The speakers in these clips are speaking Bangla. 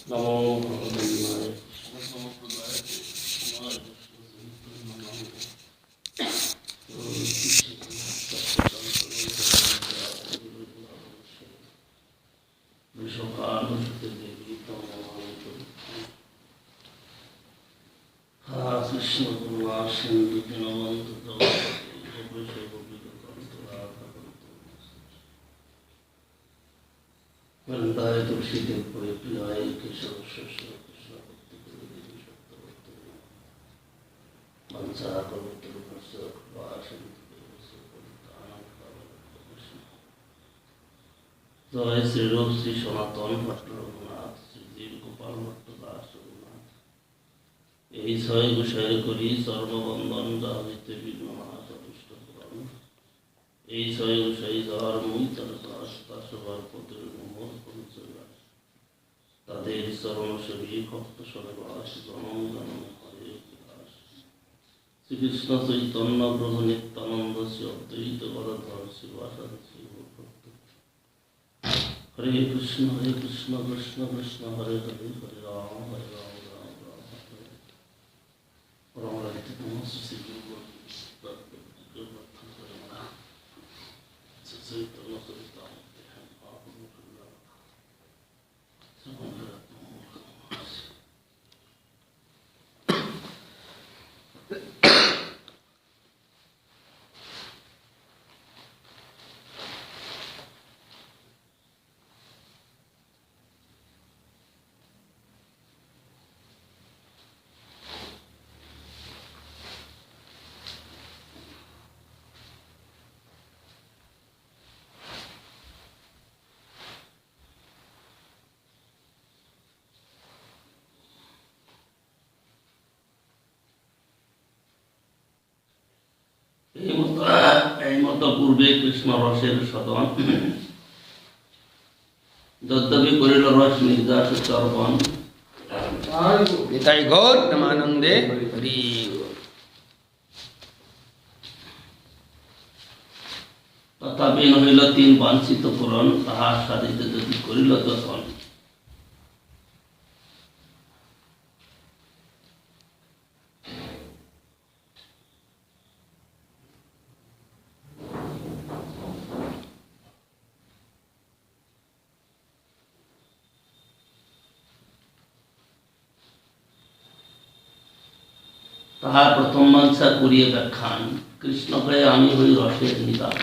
নমো ভগবতে কৃষ্ণ করুণা সিন্ধু দীনবন্ধু वृंदाय तुलसी देव प्रियाय केशव कृष्ण मनसा पवित्र जय श्री रूप श्री सनातन भट्ट रघुनाथ श्री देव गोपाल भट्ट दास रघुनाथ यही छय गोसाई करी सर्वबंधन जा हईते विघ्न नाश अभिष्ट पुराण यही छय गोसाई যার মুই তার দাস দাসবার পদের মোর পরিচয় দাস তাদের চরণ সেবী ভক্ত সর্বাস জনম জনম হরে দাস শ্রীকৃষ্ণ চৈতন্য প্রভু নিত্যানন্দ শ্রী অদ্বৈত গদাধর শিবাসাদি শ্রী ভক্ত हरे कृष्ण कृष्ण कृष्ण हरे हरे हरे राम राम राम हरे परम राधित नमः श्री गुरु चैतन्य चरितामृत है पूर्वे कृष्ण रसेर सदन यद्यपि करिल रस निर्जास चर्पण निताई गौर नमानंदे हरि तथापि नहिल तीन वांछित पूरण ताहा साधिते यदि करिल तখন তাহার প্রথম বাঞ্ছা করিয়া ব্যাখ্যান কৃষ্ণ কয়ে আমি হই রসের নিদান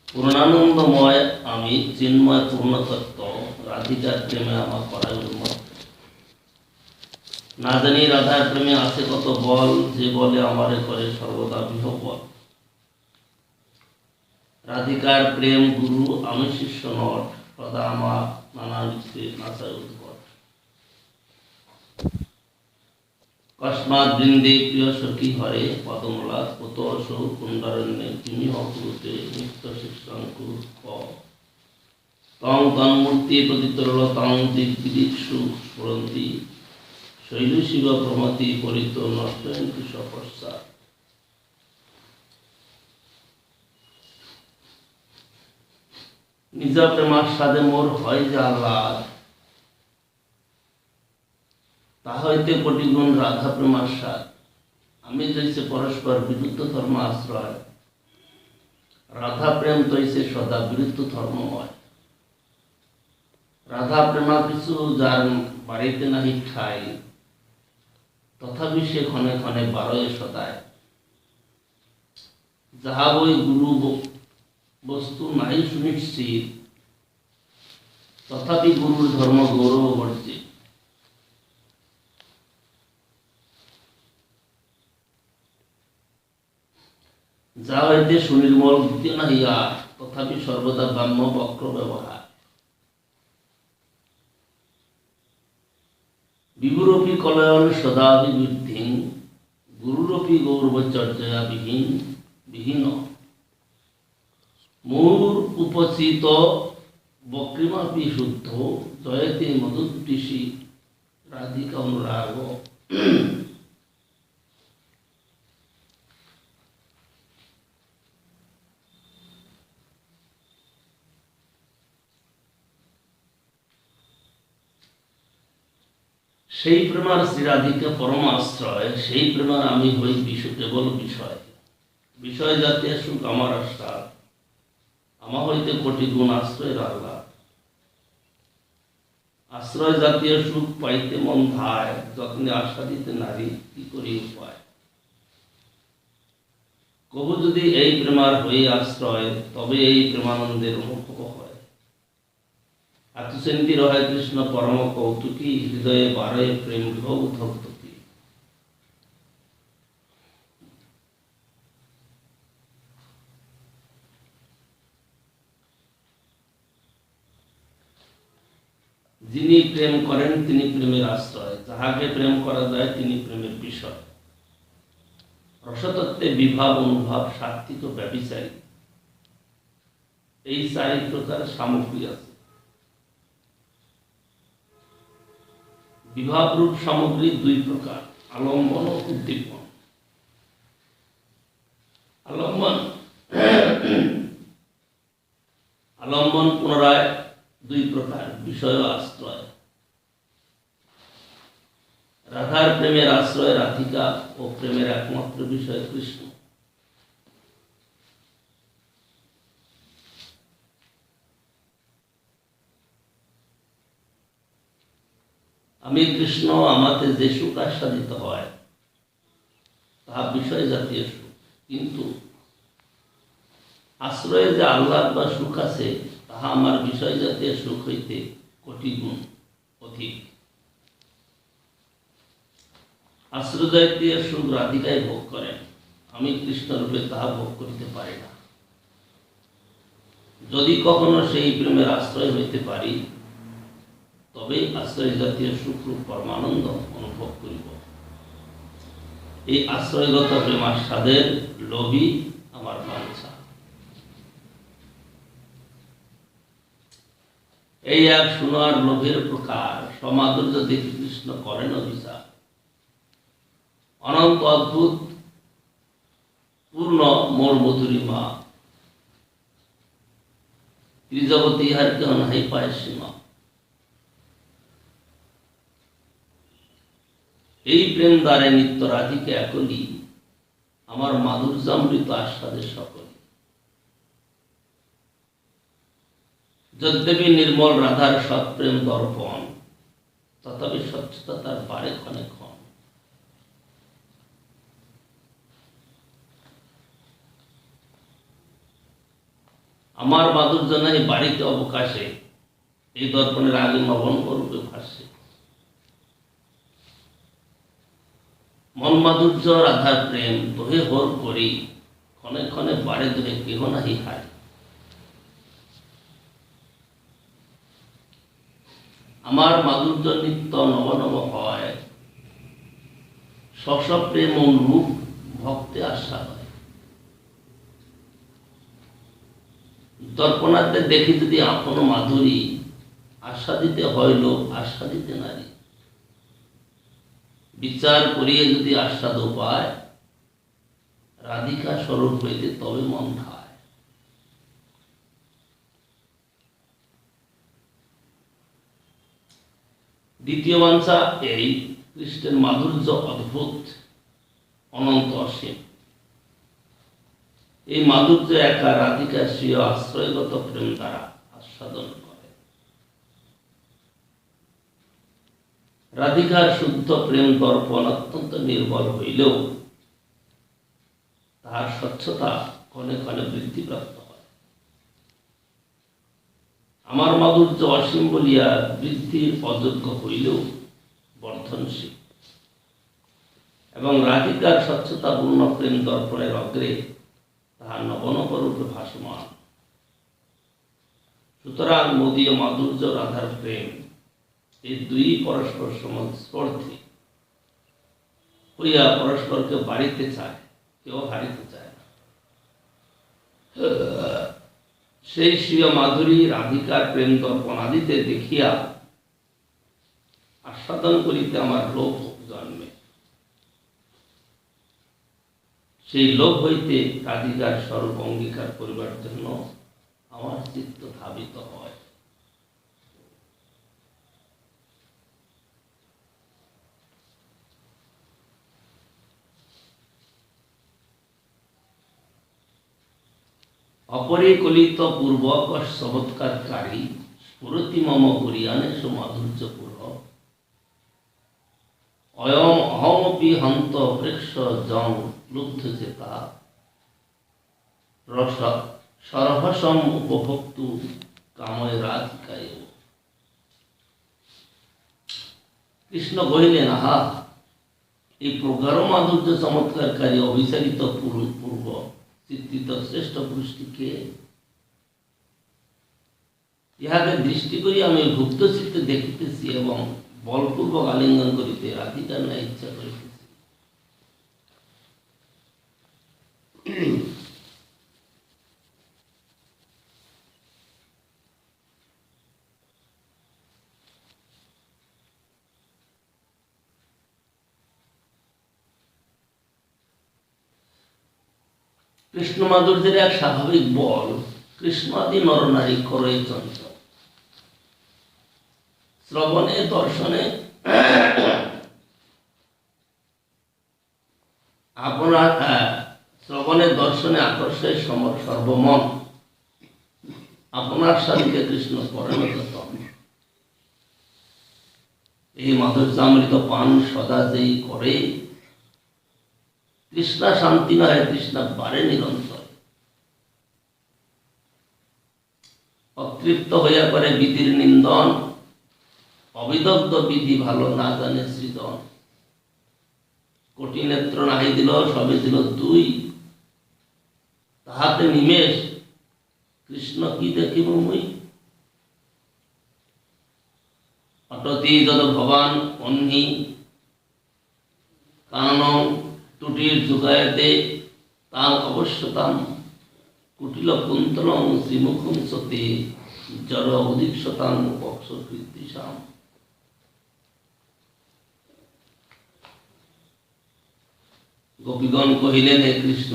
পূর্ণানন্দময় আমি চিন্ময় পূর্ণতত্ত্ব রাধিকার প্রেমে আমার করায় উন্মত্ত না জানি রাধার প্রেমে আছে কত বল যে বলে আমারে করে সর্বদা বিহ্বল রাধিকার প্রেম গুরু আমি শিষ্য নট সদা আমার নানা লিখে নাচায় উদ্ভট কস্মাৎ বৃন্দে প্রিয় সখী হরে পদমলা কত অসৌ কুণ্ডারণ্যে তিনি অকুরুতে নিত্য শিষ্যাঙ্কু তং তন্মূর্তি প্রতিতরল তং দিগ্দিক্ষু স্ফুরন্তি শৈল শিব প্রমতি পরিত নষ্টয়ন্তী সপশ্চাৎ নিজ প্রেমার সাথে মোর হয় যে আহ্লাদ তা হইতে কোটিগুণ রাধা প্রেমার স্বাদ আমি জৈসে পরস্পর বিরুদ্ধ ধর্ম আশ্রয় রাধা প্রেম তৈসে সদা বিরুদ্ধ ধর্মময় রাধা প্রেমা কিছু যার বাড়িতে নাহি ঠাই তথাপি সে ক্ষণে ক্ষণে বারয়ে সদায় যাহা বই গুরু বস্তু নাই সুনিশ্চিত তথাপি গুরুর ধর্ম গৌরব বর্জিত যা হইতে সুনির্মল বুদ্ধি নাহি আর তথাপি সর্বদা ব্রাহ্ম বক্র ব্যবহার বিভুরপি কলয়ন সদাভিবৃদ্ধি গুরুরপি গৌরবচর্যয়া বিহীন মূর উপচিত বক্রিমাপি শুদ্ধ জয়তে মধুদ্দিশি রাধিকা অনুরাগ সেই প্রেমার শ্রীরাধিকা পরমাশ্রয়, সেই প্রেমার আমি হই কেবল বিষয়। বিষয় জাতীয় সুখ আমার আশ্বাদ, আমা হইতে কোটি গুণ আশ্রয়ের আহ্লাদ। আশ্রয় জাতীয় সুখ পাইতে মন ধায়, যত্নে আস্বাদিতে নারী কি করি উপায়। কবু যদি এই প্রেমার হয়ে আশ্রয়, তবে এই প্রেমানন্দের অনুভব হয়। আত্মচিন্তি রহে কৃষ্ণ পরম কৌতুকী, হৃদয়ে বারে প্রেম বিভব ধক্তকি। যিনি প্রেম করেন তিনি প্রেমের আশ্রয়, যাহাকে প্রেম করা যায় তিনি প্রেমের বিষয়। রসতত্ত্বে বিভাব অনুভাব সাত্ত্বিক ও ব্যভিচারী, এই চারি প্রকার সামগ্রী আছে। বিভাব রূপ সামগ্রী দুই প্রকার, আলম্বন ও উদ্দীপন। আলম্বন পুনরায় দুই প্রকার, বিষয় ও আশ্রয়। রাধার প্রেমের আশ্রয় রাধিকা ও প্রেমের একমাত্র বিষয় কৃষ্ণ। আমি কৃষ্ণ, আমাতে যে সুখ আস্বাদিত হয় তাহা বিষয় জাতীয় সুখ, কিন্তু আশ্রয়ে যে আহ্লাদ বা সুখ আছে তাহা আমার বিষয় জাতীয় সুখ হইতে কোটি গুণ অধিক। আশ্রয় জাতীয় সুখ রাধিকায় ভোগ করেন, আমি কৃষ্ণরূপে তাহা ভোগ করিতে পারি না। যদি কখনো সেই প্রেমের আশ্রয় হইতে পারি, তবে আশ্রয় জাতীয় সুখরূপ পরমানন্দ অনুভব করিব। এই আশ্রয়গত প্রেমাস্বাদের লোভী আমার বাঞ্ছা। এই এক সোনার লোভের প্রকার, সমাধুর্য দেখি কৃষ্ণ করেন অভিচার। অনন্ত অদ্ভুত পূর্ণ মোর মধুরিমা, ত্রিজগৎ ইহার কেহ নাই পায় সীমা। এই প্রেম দ্বারে নিত্য রাধিকে একলি, আমার মাধুর্যামৃত আস্বাদের সকল। যদ্যপি নির্মল রাধার সৎপ্রেম দর্পণ, তথাপি স্বচ্ছতা তার বারে ক্ষণে ক্ষণ। আমার মাধুর্য নাই বাড়িতে অবকাশে, এই দর্পণের আগে নবঙ্গ রূপে ভাসে। মন মাধুর্য রাধার প্রেম দোহে হোর করি, ক্ষণে ক্ষণে বাড়ে দোহে কেহ নাহি হায়। আমার মাধুর্য নিত্য নব নব হয়, স্ব প্রেম অনুরূপ ভক্তে আস্বাদ হয়। দর্পণাতে দেখি যদি আপন মাধুরী, আস্বাদিতে হইল আস্বাদিতে নারী। বিচার করিয়ে যদি আস্বাদ পায়, রাধিকা স্বরূপ হইতে তবে মন খায়। দ্বিতীয় বাঞ্ছা এই, কৃষ্ণের মাধুর্য অদ্ভুত, অনন্ত অসীম। এই মাধুর্য একা রাধিকা স্বীয় আশ্রয়গত প্রেম দ্বারা আস্বাদন করে। রাধিকার শুদ্ধ প্রেম দর্পণ অত্যন্ত নির্বল হইলেও তাহার স্বচ্ছতা ক্ষণে ক্ষণে বৃদ্ধিপ্রাপ্ত হয়। আমার মাধুর্য অসীম বলিয়া বৃদ্ধির অযোগ্য হইলেও বর্ধনশীল, এবং রাধিকার স্বচ্ছতা পূর্ণ প্রেম দর্পণের অগ্রে তাহার নবনবরূপে ভাসমান। সুতরাং মোদীয় মাধুর্য রাধার প্রেম, এই দুই পরস্পর সংস্পর্ধী হইয়া পরস্পরকে বাড়িতে চায়, কেউ হারিতে চায় না। সেই স্বীয় মাধুরী রাধিকার প্রেম দর্পণ আদিতে দেখিয়া আস্বাদন করিতে আমার লোভ জন্মে। সেই লোভ হইতে রাধিকার স্বরূপ অঙ্গীকার করিবার জন্য আমার চিত্ত ধাবিত হয়। অপরিকলিত পূর্বক চমৎকারকারী স্ফুরতি মম করিয়ানেশ মাধুর্যপুর অয়ম অহমপি হন্ত প্রেক্ষ জং লুব্ধ চেতা রস সরহসম উপভোক্তু কাময় রাধিকায়। কৃষ্ণ কহিলেন, আহা, এই প্রগাঢ় মাধুর্য চমৎকারকারী অবিচারিত পূর্ব চিত্রিত শ্রেষ্ঠ পুরুষটিকে ইহাকে দৃষ্টি করি আমি ভুক্ত চিত্তে দেখিতেছি এবং বলপূর্বক আলিঙ্গন করিতে রাধিকার না ইচ্ছা করিতেছি। কৃষ্ণ মাধুর্যের এক স্বাভাবিক বল, কৃষ্ণাদি নরনারী করই চঞ্চল। শ্রবণে দর্শনে আপনার শ্রবণে দর্শনে আকর্ষণের সর্বমন আপনার সাথে কৃষ্ণ পরিণত। এই মাধুর্যামৃত পান সদা যেই করে, তৃষ্ণা শান্তি নয়, তৃষ্ণা বাড়ে নিরন্তর। অতৃপ্ত হইয়া করে বিধির নিন্দন, অবিদগ্ধ বিধি ভালো না জানে সৃজন। কোটি নেত্র নাহি দিল, সবে দিল দুই, তাহাতে নিমেষ কৃষ্ণ কি দেখিব মুই। অটতি যদ ভবান অন্যি কানন টুটির যুগায়তে তাম অবশ্যতাম কুটিল কুন্তলং শ্রীমুখম সতে জড় উদীক্ষতাং পক্ষ কৃত্তিসাম। গোপীগণ কহিলেন, হে কৃষ্ণ,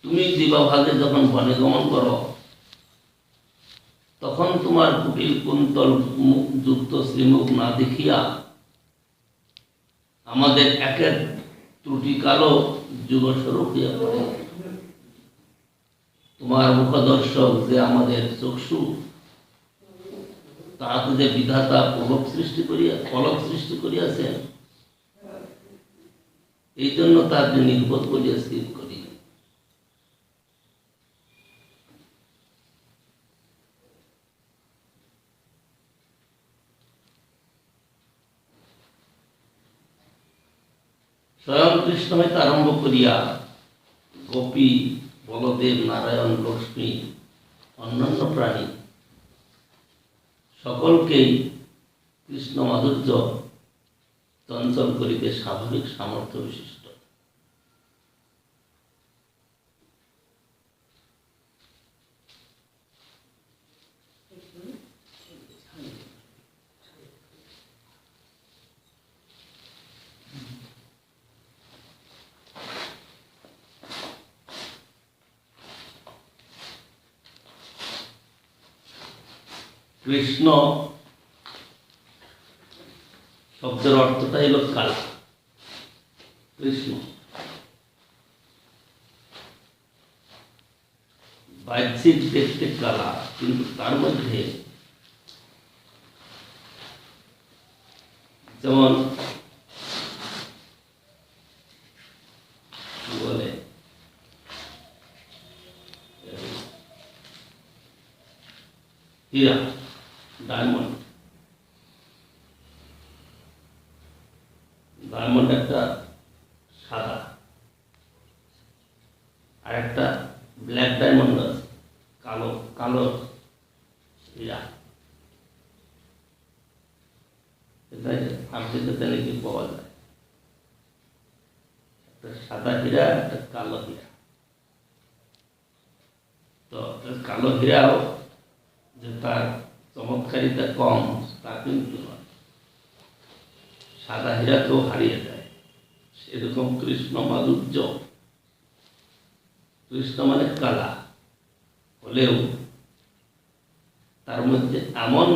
তুমি দিবাভাগে যখন বনে গমন করো, তখন তোমার কুটিল কুন্তল মুখ যুক্ত শ্রীমুখ না দেখিয়া আমাদের একের ত্রুটি কালো যুগস্বরূপ হইয়া পড়ে। তোমার মুখদর্শক যে আমাদের চক্ষু, তাহাতে যে বিধাতা পলক সৃষ্টি করিয়াছেন, এই জন্য তাকে নির্বোধ বলিয়া স্থির করি। স্বয়ং কৃষ্ণ হইতে আরম্ভ করিয়া গোপী, বলদেব, নারায়ণ, লক্ষ্মী, অন্যান্য প্রাণী সকলকেই কৃষ্ণ মাধুর্য চঞ্চল করিতে স্বাভাবিক সামর্থ্য বিশিষ্ট। কৃষ্ণ শব্দের অর্থটা হল কালা। কৃষ্ণ বাহ্যিক দেখতে কালা, কিন্তু তার মধ্যে যেমন বলে হীরা, ডায়মন্ড, ডায়মন্ড একটা সাদা, আর একটা ব্ল্যাক ডায়মন্ড আছে, কালো কালো হীরা। এটাই আফ্রিকাতে নাকি পাওয়া যায়, একটা সাদা হীরা, একটা কালো হীরা। তো কালো হীরাও যে তার চমৎকারিতা কম তা কিন্তু নয়, সাদা হীরাকেও হারিয়ে দেয়। সেরকম কৃষ্ণ মাধুর্য, কৃষ্ণ মানে কালা হলেও তার মধ্যে এমন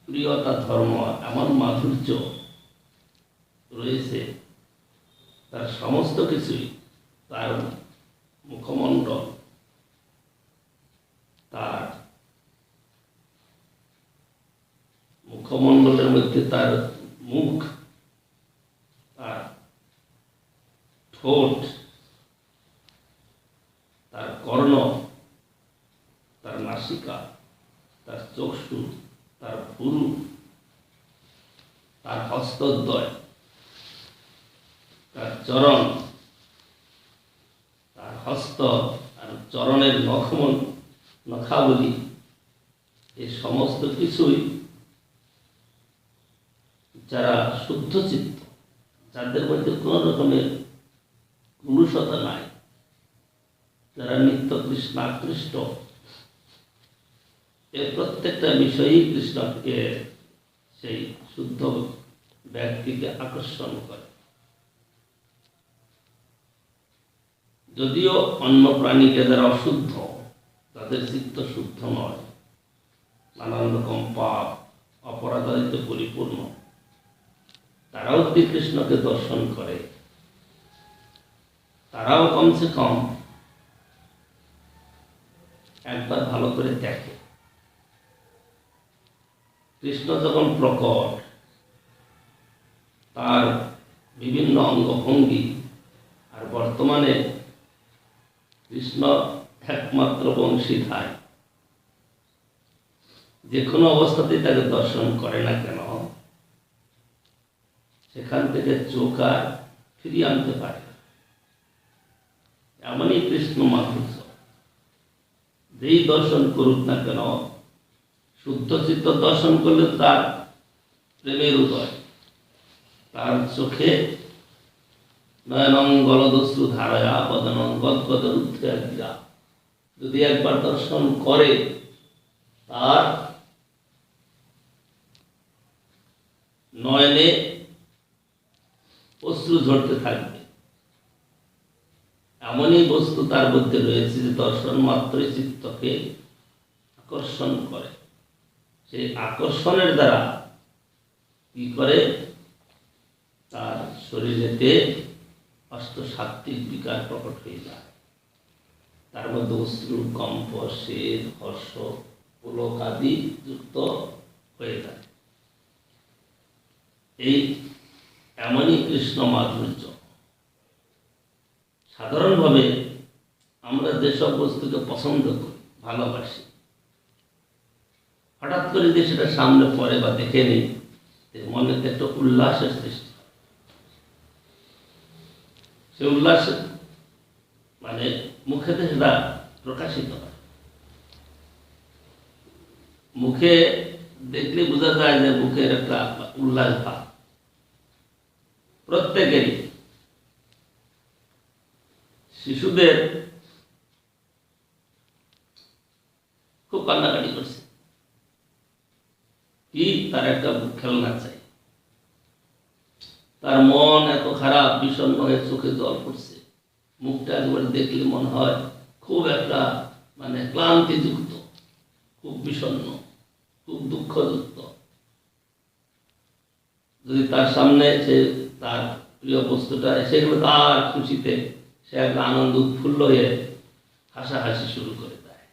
প্রিয়তা, ধর্ম, এমন মাধুর্য রয়েছে, তার সমস্ত কিছুই তার মুখমণ্ডল, তার মুখমণ্ডলের মধ্যে তার মুখ, তার ঠোঁট, তার কর্ণ, তার নাসিকা, তার চক্ষু, তার ভুরু, তার হস্তদ্বয়, তার চরণ, তার হস্ত আর চরণের নখাবলী, এই সমস্ত কিছুই যারা শুদ্ধ চিত্ত, যাদের মধ্যে কোনো রকমের কুলুষতা নাই, যারা নিত্য কৃষ্ণাকৃষ্ট, এর প্রত্যেকটা বিষয়ই কৃষ্ণকে, সেই শুদ্ধ ব্যক্তিকে আকর্ষণ করে। যদিও অন্য প্রাণীকে যারা অশুদ্ধ, তাদের চিত্ত শুদ্ধ নয়, নানান রকম পাপ অপরাধিতে পরিপূর্ণ, তারাও যদি কৃষ্ণকে দর্শন করে, তারাও কমসে কম একবার ভালো করে দেখে। কৃষ্ণ যখন প্রকট, তার বিভিন্ন অঙ্গভঙ্গি, আর বর্তমানে কৃষ্ণ একমাত্র বংশীধার, যে কোনো অবস্থাতেই তাকে দর্শন করে না কেন, সেখান থেকে চোখ আর ফিরিয়ে আনতে পারে না। এমনই কৃষ্ণ মাধুর্য, যেই দর্শন করুক না কেন, শুদ্ধ চিত্ত দর্শন করলে তার প্রেমের উদয়, তার চোখে নয়নং গলদস্রু ধারয়া বদনং গদগদরুদ্ধে গিরা, যদি একবার দর্শন করে, তার নয়নে অশ্রু ঝরতে থাকবে। এমনই বস্তু তার মধ্যে রয়েছে যে দর্শন মাত্রই চিত্তকে আকর্ষণ করে। সেই আকর্ষণের দ্বারা কি করে, তার শরীরেতে অষ্টসাত্ত্বিক বিকার প্রকট হয়ে যায়। তার মধ্যে অশ্রু, কম্প, স্বেদ, হর্ষ, পুলক আদি যুক্ত হয়ে যায়। এই এমনই কৃষ্ণ মাধুর্য। সাধারণভাবে আমরা যেসব বস্তুকে পছন্দ করি, ভালোবাসি, হঠাৎ করে যে সেটা সামনে পড়ে বা দেখে নিই, মনে একটা উল্লাসের সৃষ্টি হয়। সে উল্লাস মানে মুখেতে সেটা প্রকাশিত হয়। মুখে দেখলে বোঝা যায় যে মুখের একটা উল্লাস ভাব প্রত্যেকেরই। শিশুদের খুব কান্নাকাটি করছে, কি তার একটা খেলনা চাই, তার মন এত খারাপ, বিষণ্ণ হয়ে চোখে জল পড়ছে, মুখটা একবারে দেখলে মনে হয় খুব একটা মানে ক্লান্তিযুক্ত, খুব বিষণ্ণ, খুব দুঃখযুক্ত। যদি তার সামনে সে তার প্রিয় বস্তুটা, সেগুলো তার খুশিতে সে একটা আনন্দ উৎফুল্ল হয়ে হাসাহাসি শুরু করে দেয়।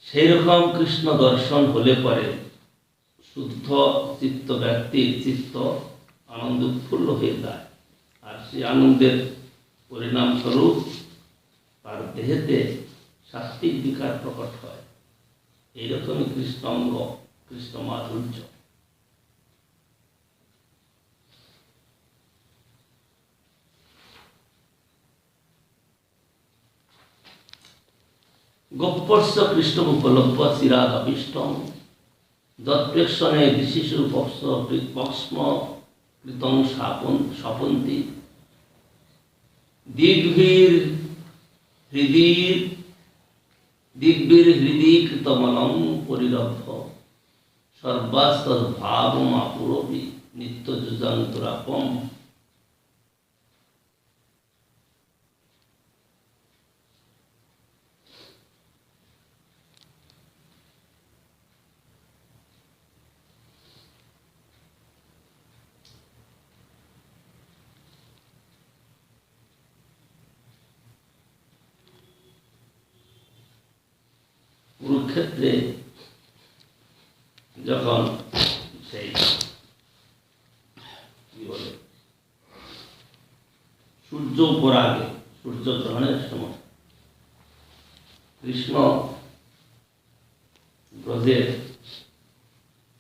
সেই রকম কৃষ্ণ দর্শন হলে পরে শুদ্ধ চিত্ত ব্যক্তির চিত্ত আনন্দ উৎফুল্ল হয়ে যায়, আর সেই আনন্দের পরিণামস্বরূপ তার দেহেতে সাত্ত্বিক বিকার প্রকট হয়। এইরকমই কৃষ্ণ অঙ্গ, কৃষ্ণ মাধুর্য। গোপ্যস্য কৃষ্ণমুপলভ্য চিরাদভীষ্টং যৎপ্রেক্ষণে বিশিশু পক্ষ্ম কৃতং স্বপন্তি দিগ্ভির্হৃদি কৃতমলং পরিরভ্য সর্বাস্তদ্ভাবমাপুরবি নিত্যযুজান্তরাপম। কুরুক্ষেত্রে যখন সেই কি বলে সূর্য উপর আগে সূর্যগ্রহণের সময় কৃষ্ণ ব্রজের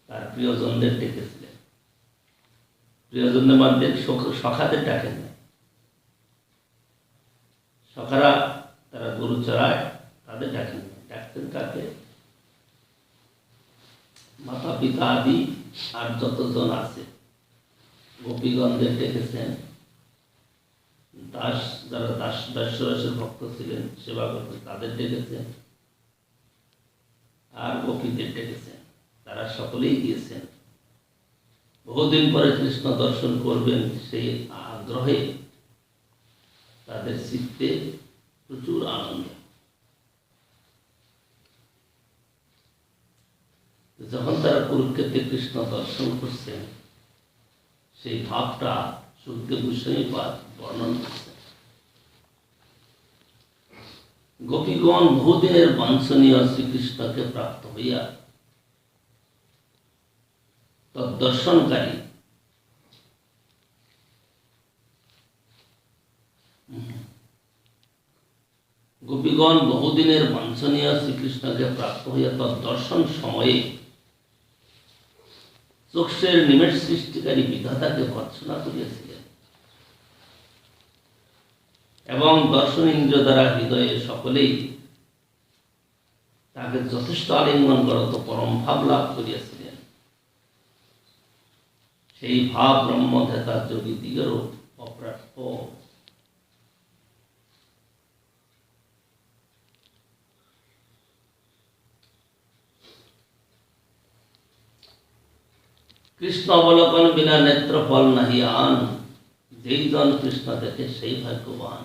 তার প্রিয়জনদের ডেকেছিলেন। প্রিয়জনদের মধ্যে সখাদের ডাকেন না, সখারা তারা গরু চড়ায়, তাদের ডাকেন না, ডাকতেন কাকে? মাতা পিতা আদি আর যতজন আছে গোপীগণদের ডেকেছেন। দাস যারা দাসরসের ভক্ত ছিলেন, সেবা করতেন, তাদের ডেকেছেন। আর গোপীদের ডেকেছেন, তারা সকলেই গিয়েছেন। বহুদিন পরে কৃষ্ণ দর্শন করবেন সেই আগ্রহে তাদের চিত্তে প্রচুর আনন্দ। যখন তারা কুরুক্ষেত্রে কৃষ্ণ দর্শন করছেন, সেই ভাবটা সুখদেব গোস্বামী পাদ বর্ণন করছেন। গোপীগণ বহুদিনের বাঞ্ছনীয় শ্রীকৃষ্ণকে প্রাপ্ত হইয়া তদ্দর্শনকারী গোপীগণ বহুদিনের বাঞ্ছনীয় শ্রীকৃষ্ণকে প্রাপ্ত হইয়া তদ্দর্শন সময়ে চক্ষের নিমেষ সৃষ্টিকারী বিধাতাকে ভর্ৎসনা করিয়াছিলেন এবং দর্শন ইন্দ্রিয় দ্বারা হৃদয়ে সকলেই তাকে যথেষ্ট আলিঙ্গন করত পরম ভাব লাভ করিয়াছিলেন। সেই ভাব ব্রহ্মধ্যাতা যোগী দিগেরও অপ্রাপ্য। কৃষ্ণ অবলোকন বিনা নেত্র ফল নাহি আন, যেই জন কৃষ্ণ দেখে সেই ভাগ্যবান।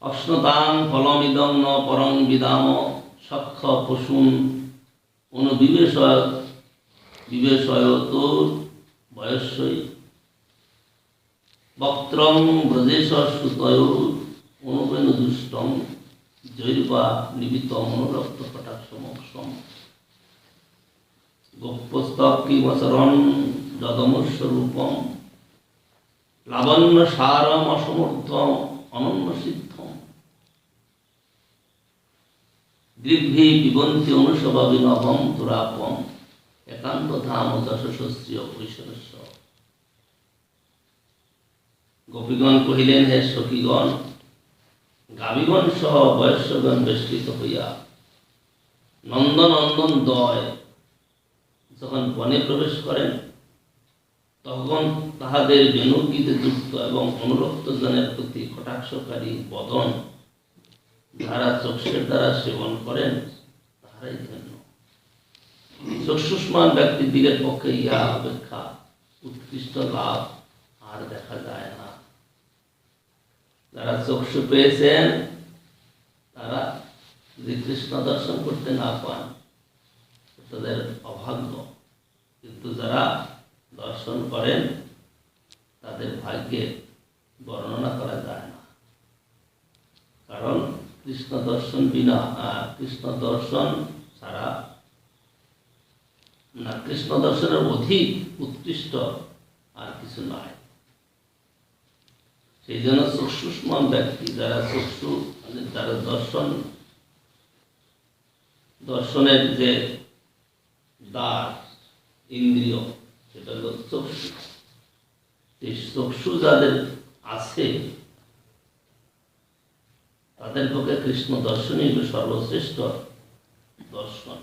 অশ্নতাং ফলমিদং ন পরং বিদাম, সক্ষ পশুন বিবেশয়তোর বয়স্যই, বক্ত্রং ব্রজেশ সুতয় অনুবেনু দুষ্টং, জৈর্বা নিবিত মনোরক্ত কটাক্ষ মোক্ষম। গোপ্যস্তব কিমচরণ যদমস্বরূপম, লাবণ্য সারম অসমর্থম অনন্য সিদ্ধম, দৃগ্ভি পিবন্তি অনুসভাবিনভম দুরাপম, একান্ত ধাম যশস্বস্ত্রীয় ঐশ্বরস্য। গোপীগণ কহিলেন, হে সখীগণ, গাবিগণ সহ বয়স্যগণ বেষ্টিত হইয়া নন্দনন্দন দয় যখন বনে প্রবেশ করেন, তখন তাহাদের বেণুগীতে যুক্ত এবং অনুরক্ত জনের প্রতি কটাক্ষকারী বদন যারা চক্ষের দ্বারা সেবন করেন, তাহারাই ধন্য। চক্ষুষ্মান ব্যক্তিদিগের পক্ষে ইহা অপেক্ষা উৎকৃষ্ট লাভ আর দেখা যায় না। যারা চক্ষু পেয়েছেন তারা যদি কৃষ্ণ দর্শন করতে না পান, তাদের অভাগ্য। কিন্তু যারা দর্শন করেন, তাদের ভাগ্যের বর্ণনা করা যায় না। কারণ কৃষ্ণ দর্শন বিনা, কৃষ্ণ দর্শন ছাড়া না, কৃষ্ণ দর্শনের অধিক উৎকৃষ্ট আর কিছু নয়। সেই জন্য চক্ষুষ্মান ব্যক্তি যারা যারা দর্শনের যে দ্বার ইন্দ্রিয়, সেটা হল চক্ষু। এই চক্ষু যাদের আছে তাদের পক্ষে কৃষ্ণ দর্শনই সর্বশ্রেষ্ঠ দর্শন।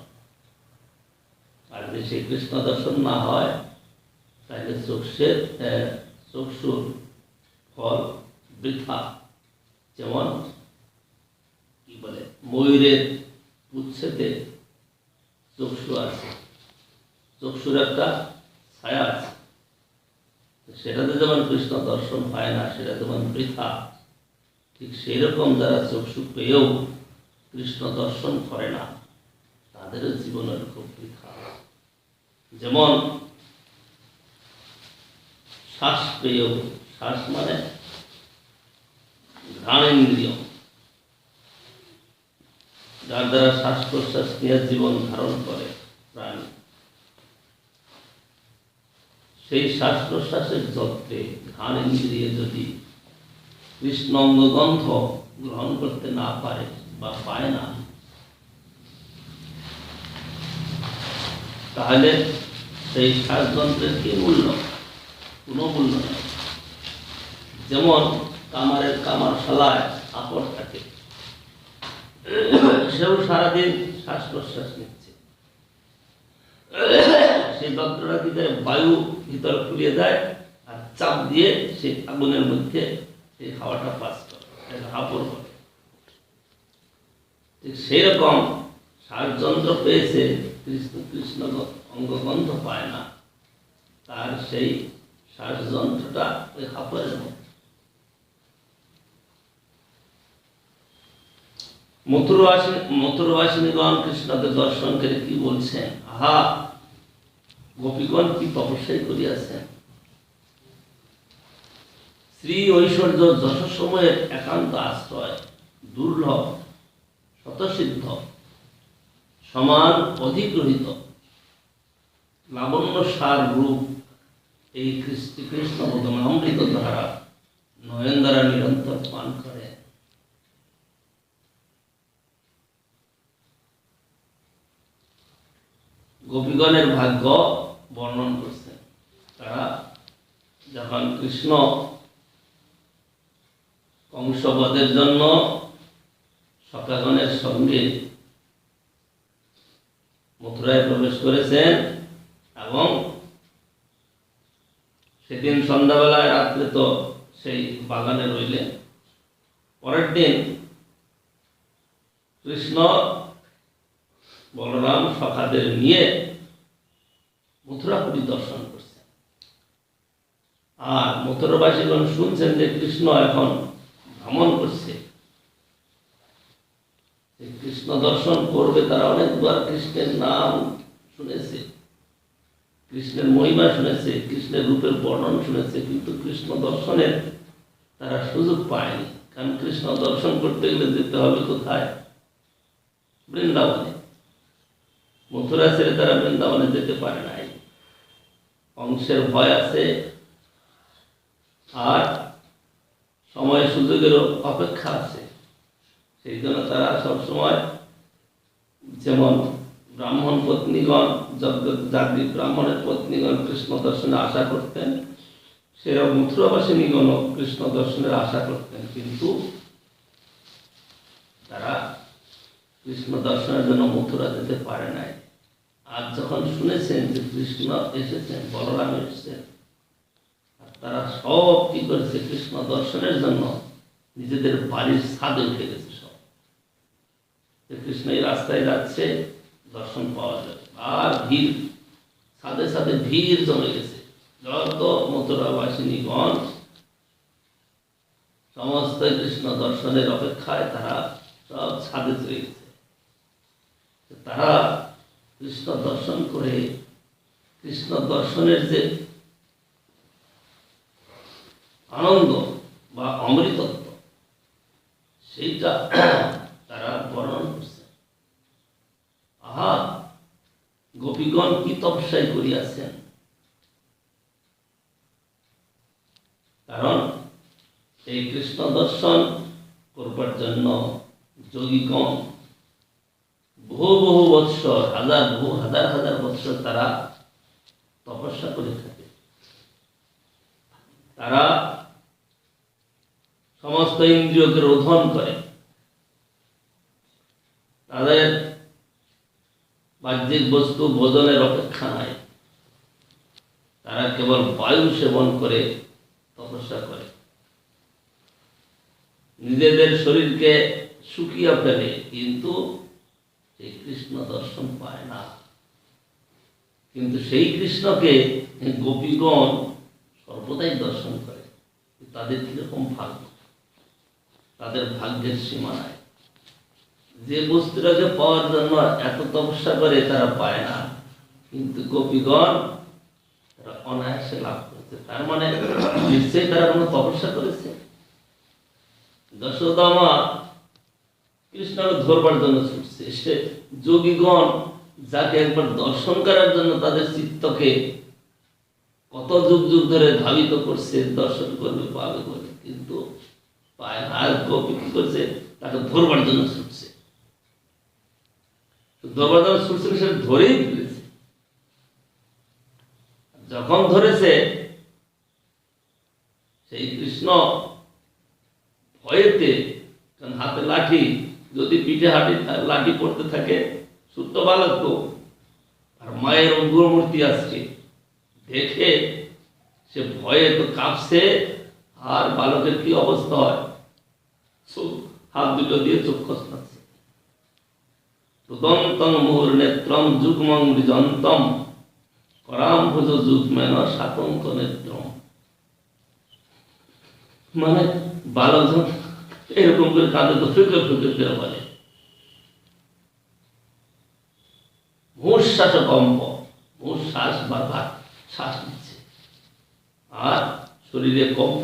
আর যদি সেই কৃষ্ণ দর্শন না হয়, তাহলে চক্ষুর ফল বৃথা। যেমন কি বলে, ময়ূরের পুচ্ছেতে চক্ষু আছে, চক্ষুর একটা ছায়া আছে, সেটাতে যেমন কৃষ্ণ দর্শন হয় না, সেটা যেমন বৃথা, ঠিক সেই রকম যারা চক্ষু পেয়েও কৃষ্ণ দর্শন করে না, তাদেরও জীবনের খুব বৃথা। যেমন শ্বাস পেয়েও, শ্বাস মানে ঘ্রাণেন্দ্রিয়, যার দ্বারা শ্বাস প্রশ্বাস নিয়ে জীবন ধারণ করে প্রাণী, সেই শ্বাস প্রশ্বাসের যত্রে ঘ্রাণ ইন্দ্রিয়ে যদি কৃষ্ণ অঙ্গগন্ধ গ্রহণ করতে না পারে বা পায় না, তাহলে সেই শ্বাসযন্ত্রের কি মূল্য? কোনো মূল্য নেই। যেমন কামারশালায় আপড় থাকে, সেও সারাদিন শ্বাস প্রশ্বাস নিচ্ছে, সেই যন্ত্রটা কি করে বায়ু ভিতর খুলিয়ে দেয় আর চাপ দিয়ে সেই আগুনের মধ্যে সেই হাওয়াটা পাস করে, আপড় করে। ঠিক সেই রকম শ্বাসযন্ত্র পেয়েছে, কৃষ্ণ অঙ্গগন্ধ পায় না, তার সেই শ্বাসযন্ত্রটা ওই হাপড়ের মতো। মথুরবাসিনীগণ কৃষ্ণকে দর্শন করে কি বলছেন? আহা, গোপীগণ কি তপস্যাই করিয়াছেন! শ্রী ঐশ্বর্য যশসময়ের একান্ত আশ্রয়, দুর্লভ শতসিদ্ধ সমান অধিগ্রহিত লাবণ্য সার রূপ এই কৃষ্ণ অমৃত ধারা নয়ন দ্বারা নিরন্তর পান করে। গোপীগণের ভাগ্য বর্ণন করছেন। তারা যখন কৃষ্ণ কংসবধের জন্য সখাগণের সঙ্গে মথুরায় প্রবেশ করেছেন এবং সেদিন সন্ধ্যাবেলায় রাত্রে তো সেই বাগানে রইলেন, পরের দিন কৃষ্ণ বলরাম সখাদের নিয়ে মথুরাপুরী দর্শন করছেন। আর মথুরাবাসীগণ শুনছেন যে কৃষ্ণ এখন ভ্রমণ করছে, কৃষ্ণ দর্শন করবে। তারা অনেকবার কৃষ্ণের নাম শুনেছে, কৃষ্ণের মহিমা শুনেছে, কৃষ্ণের রূপের বর্ণন শুনেছে, কিন্তু কৃষ্ণ দর্শনের তারা সুযোগ পায়নি। কারণ কৃষ্ণ দর্শন করতে গেলে যেতে হবে কোথায়? বৃন্দাবনে। মথুরা ছেড়ে তারা বৃন্দাবনে যেতে পারে নাই, কংসের ভয় আছে আর সময় সুযোগেরও অপেক্ষা আছে। সেই জন্য তারা সবসময়, যেমন ব্রাহ্মণ পত্নীগণ, যাত্রী ব্রাহ্মণের পত্নীগণ কৃষ্ণ দর্শনে আশা করতেন, সেরকম মথুরাবাসিনীগণও কৃষ্ণ দর্শনের আশা করতেন, কিন্তু তারা কৃষ্ণ দর্শনের জন্য মথুরা যেতে পারে নাই। আজ যখন শুনেছেন যে কৃষ্ণ এসেছেন, বলরাম এসেছেন, তারা সব কি করেছে? কৃষ্ণ দর্শনের জন্য নিজেদের বাড়ির ছাদে উঠে গেছে সব। কৃষ্ণ এই রাস্তায় যাচ্ছে, দর্শন পাওয়া যাবে। আর ভিড়, ছাদে ছাদে ভিড় জমে গেছে। যত মথুরাবাসিনীগণ সমস্ত কৃষ্ণ দর্শনের অপেক্ষায় তারা সব ছাদে চলে গেছে। তারা কৃষ্ণ দর্শন করে, কৃষ্ণ দর্শনের যে আনন্দ বা অমৃতত্ব, সেইটা তারা বর্ণন করছে। আহা, গোপীগণ কি তপস্যাই করিয়াছেন! কারণ এই কৃষ্ণ দর্শন করবার জন্য যোগীগণ বহু বহু বৎসর, হাজার হাজার বৎসর তারা তপস্যা করে থাকে। তারা সমস্ত ইন্দ্রিয়কে রোধন করে, তাদের বাহ্যিক বস্তু ভোজনের অপেক্ষা নাই, তারা কেবল বায়ু সেবন করে তপস্যা করে, নিজেদের শরীরকে শুকিয়ে ফেলে, কিন্তু সেই কৃষ্ণ দর্শন পায় না। কিন্তু সেই কৃষ্ণকে গোপীগণ সর্বদাই দর্শন করে। তাদের কিরকম ভাগ্য! তাদের ভাগ্যের সীমা নাই। যে বস্তুটাকে পাওয়ার জন্য এত তপস্যা করে তারা পায় না, কিন্তু গোপীগণ তারা অনায়াসে লাভ করছে। তার মানে নিশ্চয়ই তারা কোনো তপস্যা করেছে। যশোদা মা কৃষ্ণকে ধরবার জন্য ছুটছে। সে যোগীগণ যাকে একবার দর্শন করার জন্য তাদের চিত্তকে কত যুগ যুগ ধরে ধাবিত করছে, দর্শন করবে পাবে বলে, কিন্তু পায় না। আর গোপী কি করছে, তাকে ধরবার জন্য ছুটছে। ধরবার জন্য ছুটছে, সে ধরেই ফেলেছে। যখন ধরেছে, সেই কৃষ্ণ ভয়েতে, কারণ হাতে লাঠি, যদি পিঠে হাঁটি লাঠি পড়তে থাকে, ছোট্ট বালক তো, আর মায়ের অঙ্গুরমূর্তি আসছে দেখে সে ভয়ে তো কাঁপছে। আর বালকের কি অবস্থা হয়, হাত দুটো দিয়ে চোখ কষাচ্ছে। তদন্তং মুহুর নেত্রম যুগ্মং বিজন্তম করাম্ভুজ যুগ্মেন সাতঙ্ক নেত্রম। মানে বালক এরকম করে কাঁধে তো ফেঁকে ফেঁকে ফেরে বলে, শ্বাস কম্প, শ্বাস বারবার শ্বাস নিচ্ছে, আর শরীরে কম্প,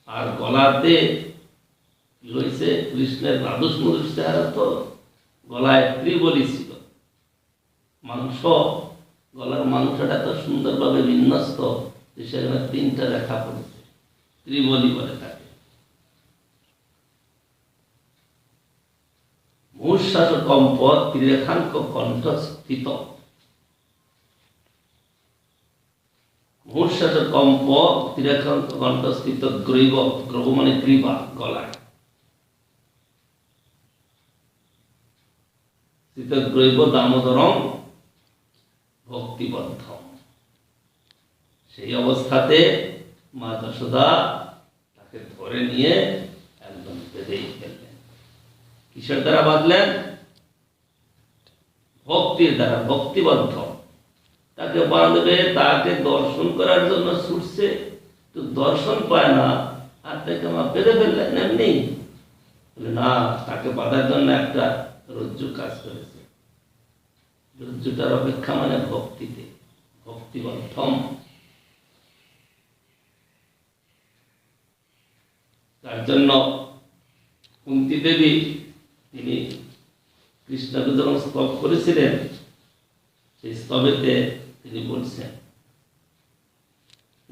আর গলাতে কি হয়েছে, কৃষ্ণের রাধুস মধুস চেহারা তো, গলায় ত্রিবলি ছিল, মাংস, গলার মাংসটা তো সুন্দরভাবে বিন্যস্ত যে সেখানে 3টা রেখা পড়েছে, ত্রিবলি বলে তাকে। মূর্শ্বাস কম্প ত্রিরেখাঙ্ক কণ্ঠ স্থিত, মূর্শ্বাস কম্প ত্রিরেখাঙ্ক কণ্ঠ স্থিত গ্রৈব, গ্রহ মানে গ্রীবা, গলায় স্থিত গ্রৈব দামোদরম ভক্তিবদ্ধ। সেই অবস্থাতে মা যশোদা তাকে ধরে নিয়ে একদম বেঁধেই ফেললেন। কিসের দ্বারা বাঁধলেন? ভক্তির দ্বারা, ভক্তিবদ্ধ। তাকে বাঁধবে, তাকে দর্শন করার জন্য ছুটছে, তো দর্শন পায় না, আর তাকে মা বেঁধে ফেললেন এমনি না। তাকে বাঁধার জন্য একটা রজ্জু কাজ করেছে। রজ্জুটার অপেক্ষা মানে ভক্তিতে, ভক্তিবদ্ধম। তার জন্য কুন্তী দেবী তিনি কৃষ্ণকে যখন স্তব করেছিলেন, সেই স্তবেতে তিনি বলছেন,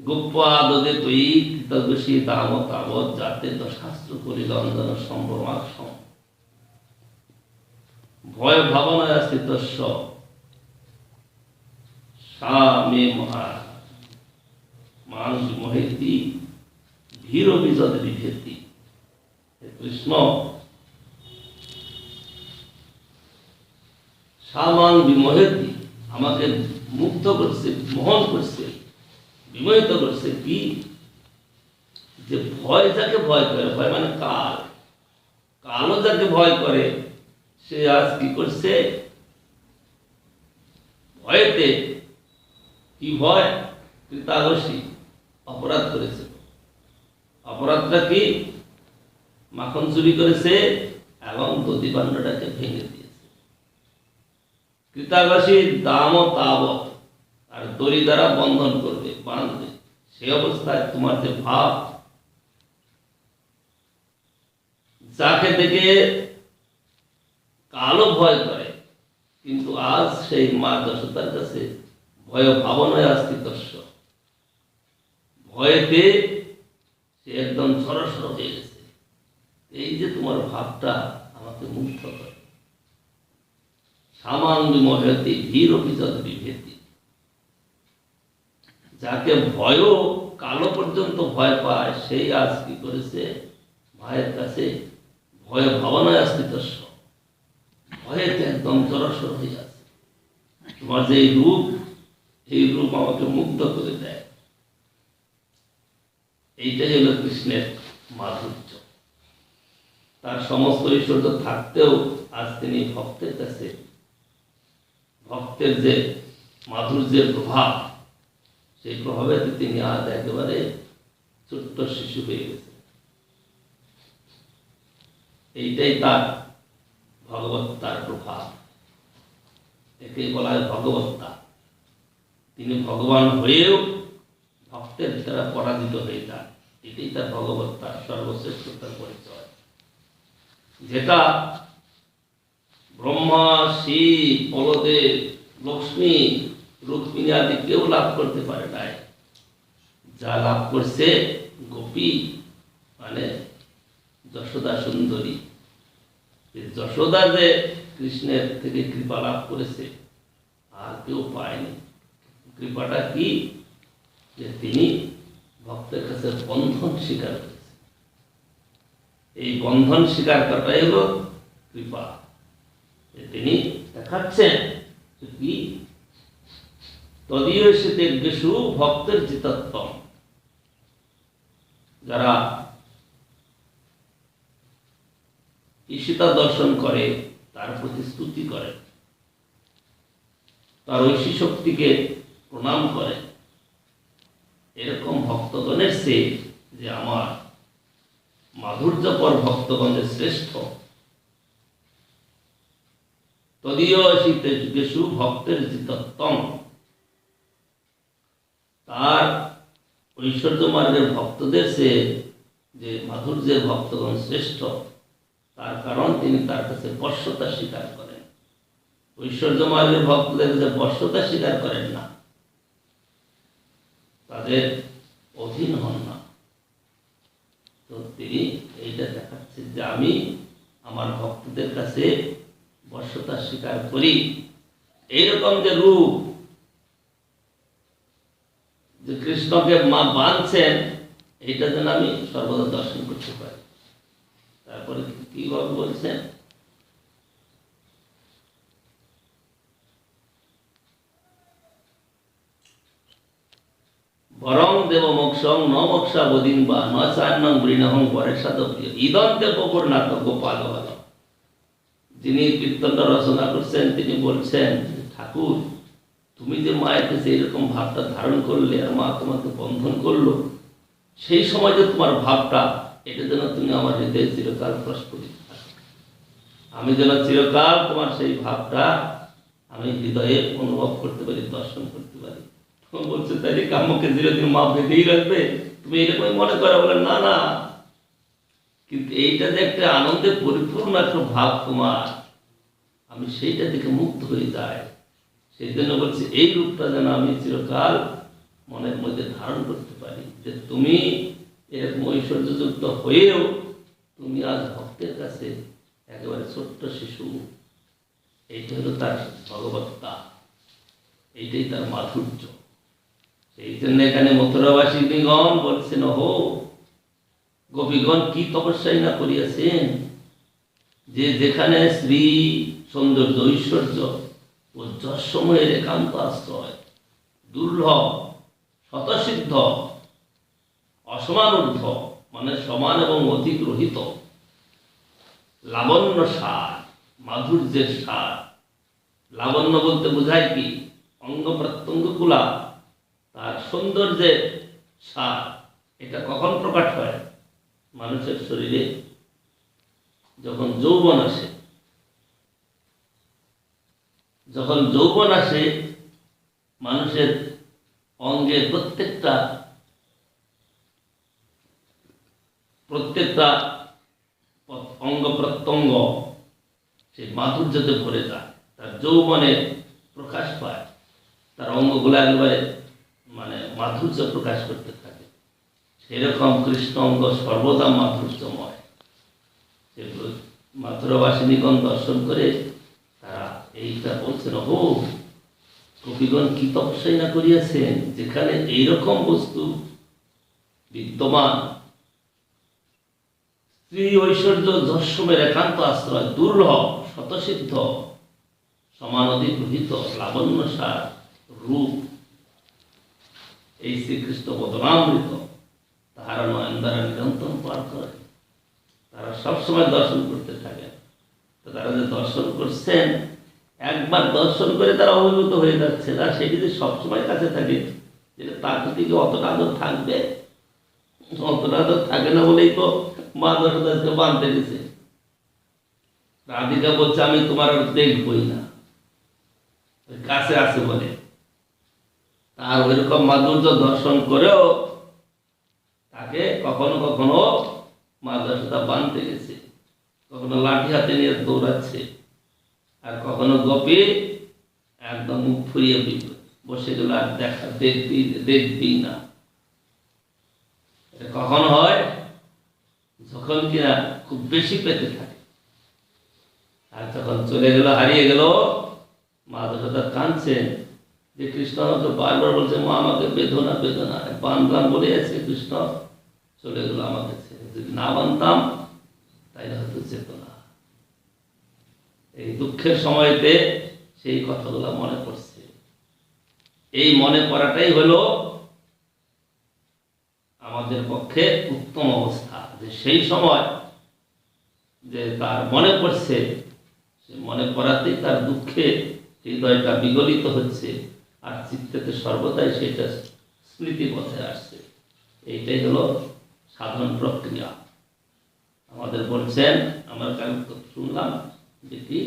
গোপাদে তুই কৃতজ্ঞী দাম তাবৎ যাতে তো শাস্ত্র করিল অঞ্জন সম্ভ্রমাক্ষম ভয় ভাবনায় স্থিতস্য সা মে মহা মানুষ মহেতি ভীর বিজদ বিভেতি। কৃষ্ণ সামাং বিমোহেতি, আমাকে মুগ্ধ করছে, মোহন করছে, বিমোহিত করছে। কি যে ভয় যাকে ভয় করে, ভয় মানে কাল, কালও যাকে ভয় করে, সে আজ কি করছে, ভয়েতে, কি ভয়, কৃতাগসী, অপরাধ করেছে। অপরাধটা কি? মাখন চুরি করেছে এবং দধিবান্ডটাকে ভেঙে দিয়েছে। কৃতাগসী দাম তাবৎ, আর দড়ি দ্বারা বন্ধন করবে, বাঁধবে। সেই অবস্থায় তোমার যে ভাব, যাকে দেখে কালো ভয় করে, কিন্তু আজ সেই মা যশোদার কাছে ভয় ভাবনায় অস্তিত্বস্য, ভয়েতে সে একদম সরসর হয়ে গেছে। এই যে তোমার ভাবটা আমাকে মুগ্ধ করে। সামাঙ্গি মহেতি ভীর অভিজাত বিভেতি, যাকে ভয়ও কালো পর্যন্ত ভয় পায়, সেই আজ কি করেছে, মায়ের কাছে ভয় ভাবনায় অস্তিত্বস্য, ভয়েতে একদম জড়সড় হয়ে আছে। তোমার যে রূপ, এই রূপ আমাকে মুগ্ধ করে দেয়। এইটাই হলো কৃষ্ণের মাধুর্য। তার সমস্ত ঐশ্বর্য থাকতেও আজ তিনি ভক্তের কাছে, ভক্তের যে মাধুর্যের প্রভাব, সেই প্রভাবে তিনি আজ একেবারে ছোট্ট শিশু হয়ে গেছে। এইটাই তার ভগবত্তার প্রভাব, একে বলা হয় ভগবত্তা। তিনি ভগবান হয়েও ভক্তের দ্বারা পরাজিত হয়ে যান, এটাই তার ভগবত্তার সর্বশ্রেষ্ঠতার পরিচয়। যেটা ব্রহ্মা, শিব, বলদেব, লক্ষ্মী, রুক্মিণী আদি কেউ লাভ করতে পারে নাই। যা লাভ করছে গোপী মানে যশোদা সুন্দরী। যশোদা যে কৃষ্ণের থেকে কৃপা লাভ করেছে আর কেউ পায়নি। কৃপাটা কি? যে তিনি ভক্তের কাছে বন্ধন স্বীকার করেছে। এই বন্ধন স্বীকার করাটাই হল কৃপা। তিনি দেখাচ্ছেন কি? তদীয় দেশু ভক্তের জিতত্বম। যারা ঈশিতা দর্শন করে, তার প্রতি স্তুতি করে, তার ঐশী শক্তিকে প্রণাম করে, এরকম ভক্তগণের সে যে আমার মাধুর্যপর ভক্তগণের শ্রেষ্ঠ। তদীয় দেশু ভক্তের জিতত্বম। তার ঐশ্বর্য মার্গের ভক্তদের সে যে মাধুর্যের ভক্তগণ শ্রেষ্ঠ, তার কারণ তিনি তার কাছে বশ্যতা স্বীকার করেন। ঐশ্বর্য মার্গের ভক্তদের কাছে বশ্যতা স্বীকার করেন না, তাদের অধীন হন না। তো তিনি এইটা দেখাচ্ছেন যে আমি আমার ভক্তদের কাছে বশ্যতা স্বীকার করি। এইরকম যে রূপ, যে কৃষ্ণকে মা বাঁধছেন, এইটা যেন আমি সর্বদা দর্শন করতে পারি। তারপরে কি বলছেন? বরং দেব মোক্ষং ন মোক্ষা বদিন বা ন চান্নং বৃণহং পরের সাথে প্রিয় ইদন্তে পকর নাটক গোপাল ভাল। যিনি কীর্তনটা রচনা করছেন তিনি বলছেন, ঠাকুর তুমি যে মায়ের কাছে এরকম ভাবটা ধারণ করলে আর মা তোমাকে বন্ধন করলো, সেই সময় যে তোমার ভাবটা, এটা যেন তুমি আমার হৃদয়ে চিরকাল প্রস্ফুটিত থাকো। আমি যেন চিরকাল তোমার সেই ভাবটা আমি হৃদয়ে অনুভব করতে পারি, দর্শন করতে পারি। বলছে তাই কাম্যকে চিরদিন মা বেঁধেই রাখবে, তুমি এরকমই মনে করো? বলে না না, কিন্তু এইটা যে একটা আনন্দে পরিপূর্ণ একটা ভাব তোমার, আমি সেইটা দেখে মুগ্ধ হয়ে যাই। সেই জন্য বলছি এই রূপটা যেন আমি চিরকাল মনের মধ্যে ধারণ করতে পারি, যে তুমি এরকম ঐশ্বর্যযুক্ত হয়েও তুমি আজ ভক্তের কাছে একেবারে ছোট্ট শিশু। এইটা হলো তার ভগবত্তা, এইটাই তার মাধুর্য। সেই জন্য এখানে মথুরাবাসিনীগণ বলছেন, হো গোপীগণ কি তপস্যাই না করিয়াছেন, যে যেখানে শ্রী সৌন্দর্য, ঐশ্বর্য ও যশসমূহের একান্ত আশ্রয়, দুর্লভ, শতসিদ্ধ, অসমান ঊর্ধ্ব মানে সমান এবং অধিক রহিত, লাবণ্য সার, মাধুর্যের সার। লাবণ্য বলতে বোঝায় কি? অঙ্গ প্রত্যঙ্গগুলা তার সৌন্দর্যের সার। এটা কখন প্রকাশ হয়? মানুষের শরীরে যখন যৌবন আসে। যখন যৌবন আসে, মানুষের অঙ্গে প্রত্যেকটা অঙ্গ প্রত্যঙ্গ সেই মাধুর্যতে ভরে যায়, তার যৌবনে প্রকাশ পায়, তার অঙ্গগুলো একেবারে মানে মাধুর্য প্রকাশ করতে থাকে। সেরকম কৃষ্ণ অঙ্গ সর্বদা মাধুর্যময়। মাথুরাবাসিনীগণ দর্শন করে তারা এইটা বলছেন, ও কবিগণ কি তপস্যাই না করিয়াছেন, যেখানে এইরকম বস্তু বিদ্যমান, স্ত্রী ঐশ্বর্য যশমের একান্ত আশ্রয়, দুর্লভ, শতসিদ্ধ, সমানধি গৃহীত, লাবণ্যসার রূপ এই শ্রীকৃষ্ণ বদনামৃত, তাহারা নয়ন দ্বারা নিরন্তর পার করে। তারা সবসময় দর্শন করতে থাকে। তো তারা যে দর্শন করছেন, একবার দর্শন করে তারা অভিভূত হয়ে যাচ্ছে না। সেটি যদি সবসময় কাছে থাকে, যেটা তার প্রতি অতটা আদর থাকবে, অতটা আদর থাকে না বলেই তো মা যশোদাকে বাঁধতে গেছে। রাধিকা বলছে আমি তোমার আর দেখবই না, কাছে আছে বলে। তার ওইরকম মাধুর্য দর্শন করেও তাকে কখনো কখনো মা যশোদা বাঁধতে গেছে। কখনো লাঠি হাতে নিয়ে দৌড়াচ্ছে, আর কখনো গোপী একদম মুখ ফুরিয়ে বসে গেল, আর দেখবি না। এটা কখন হয়? যখন কিনা খুব বেশি পেতে থাকে, আর যখন চলে গেল, হারিয়ে গেল, মা যশোদা কাঁদছেন যে কৃষ্ণ আমাকে বারবার বলছে, মা আমাকে বেদনা বেদনা, বাঁধলাম বলে আছে, কৃষ্ণ চলে গেল আমাকে ছেড়ে। যদি না বানতাম তাইলে হয়তো যেত না। এই দুঃখের সময়তে সেই কথাগুলো মনে পড়ছে। এই মনে পড়াটাই হলো আমাদের পক্ষে উত্তম অবস্থা, যে সেই সময় যে তার মনে পড়ছে, সে মনে পড়াতেই তার দুঃখে হৃদয়টা বিগলিত হচ্ছে, আর চিত্তেতে সর্বদাই সেটা স্মৃতি পথে আসছে। এইটাই হলো সাধন প্রক্রিয়া। আমাদের বলছেন, আমরা কাল শুনলাম যে কি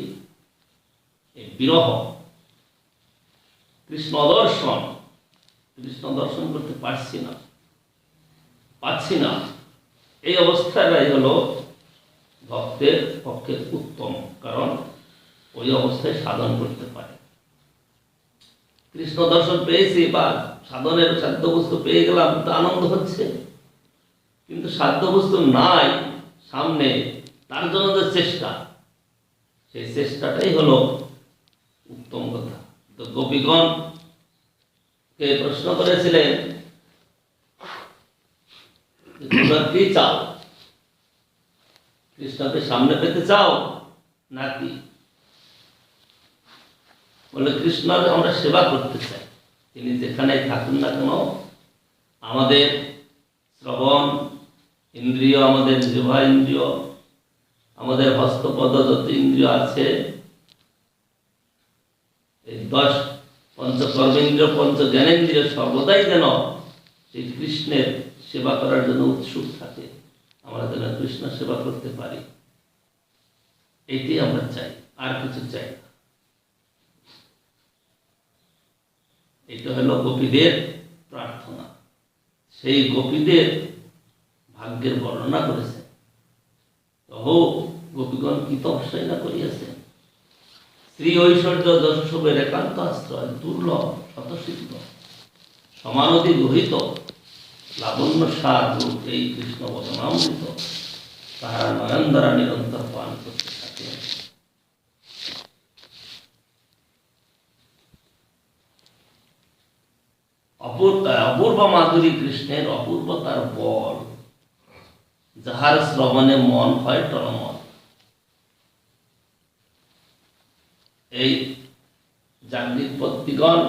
এই বিরহ, কৃষ্ণ দর্শন করতে পারছি না, এই অবস্থাটাই হলো ভক্তের পক্ষে উত্তম, কারণ ওই অবস্থায় সাধন করতে পারে। কৃষ্ণ দর্শন পেয়েছি বা সাধনের সাধ্যবস্তু পেয়ে গেলাম, তো আনন্দ হচ্ছে, কিন্তু সাধ্যবস্তু নাই সামনে, তার জন্য যে চেষ্টা, সেই চেষ্টাটাই হলো উত্তম কথা। তো গোপীগণ কে প্রশ্ন করেছিলেন, তোমরা কি চাও? কৃষ্ণকে সামনে পেতে চাও নাকি? বলে, কৃষ্ণকে আমরা সেবা করতে চাই, তিনি যেখানে থাকুন না কেন। আমাদের শ্রবণ ইন্দ্রিয়, আমাদের জিহ্বা ইন্দ্রিয়, আমাদের হস্তপদ যত ইন্দ্রিয় আছে, এই 10 পঞ্চ কর্মেন্দ্রিয়, পঞ্চ জ্ঞানেন্দ্রিয় সর্বদাই যেন সেই কৃষ্ণের সেবা করার জন্য উৎসুক থাকে, আমরা যেন কৃষ্ণ সেবা করতে পারি, এটি আমরা চাই, আর কিছু চাই না। এটা হলো গোপীদের প্রার্থনা। সেই গোপীদের ভাগ্যের বর্ণনা করেছে, তহো গোপীগণ কি তপস্যাই না করিয়াছেন। শ্রী ঐশ্বর্য যশোবের একান্ত আশ্রয়, দুর্লভ শতসিদ্ধ সমানধি গৃহীত, লাবণ্য সার রূপ এই কৃষ্ণ বদনামৃত, তাহারা নয়ন দ্বারা নিরন্তর পান করতে থাকে। অপূর্ব মাধুরী কৃষ্ণের, অপূর্ব তার বল, যাহার শ্রবণে মন হয় টলমল। এই যাজ্ঞিকপত্তিগণ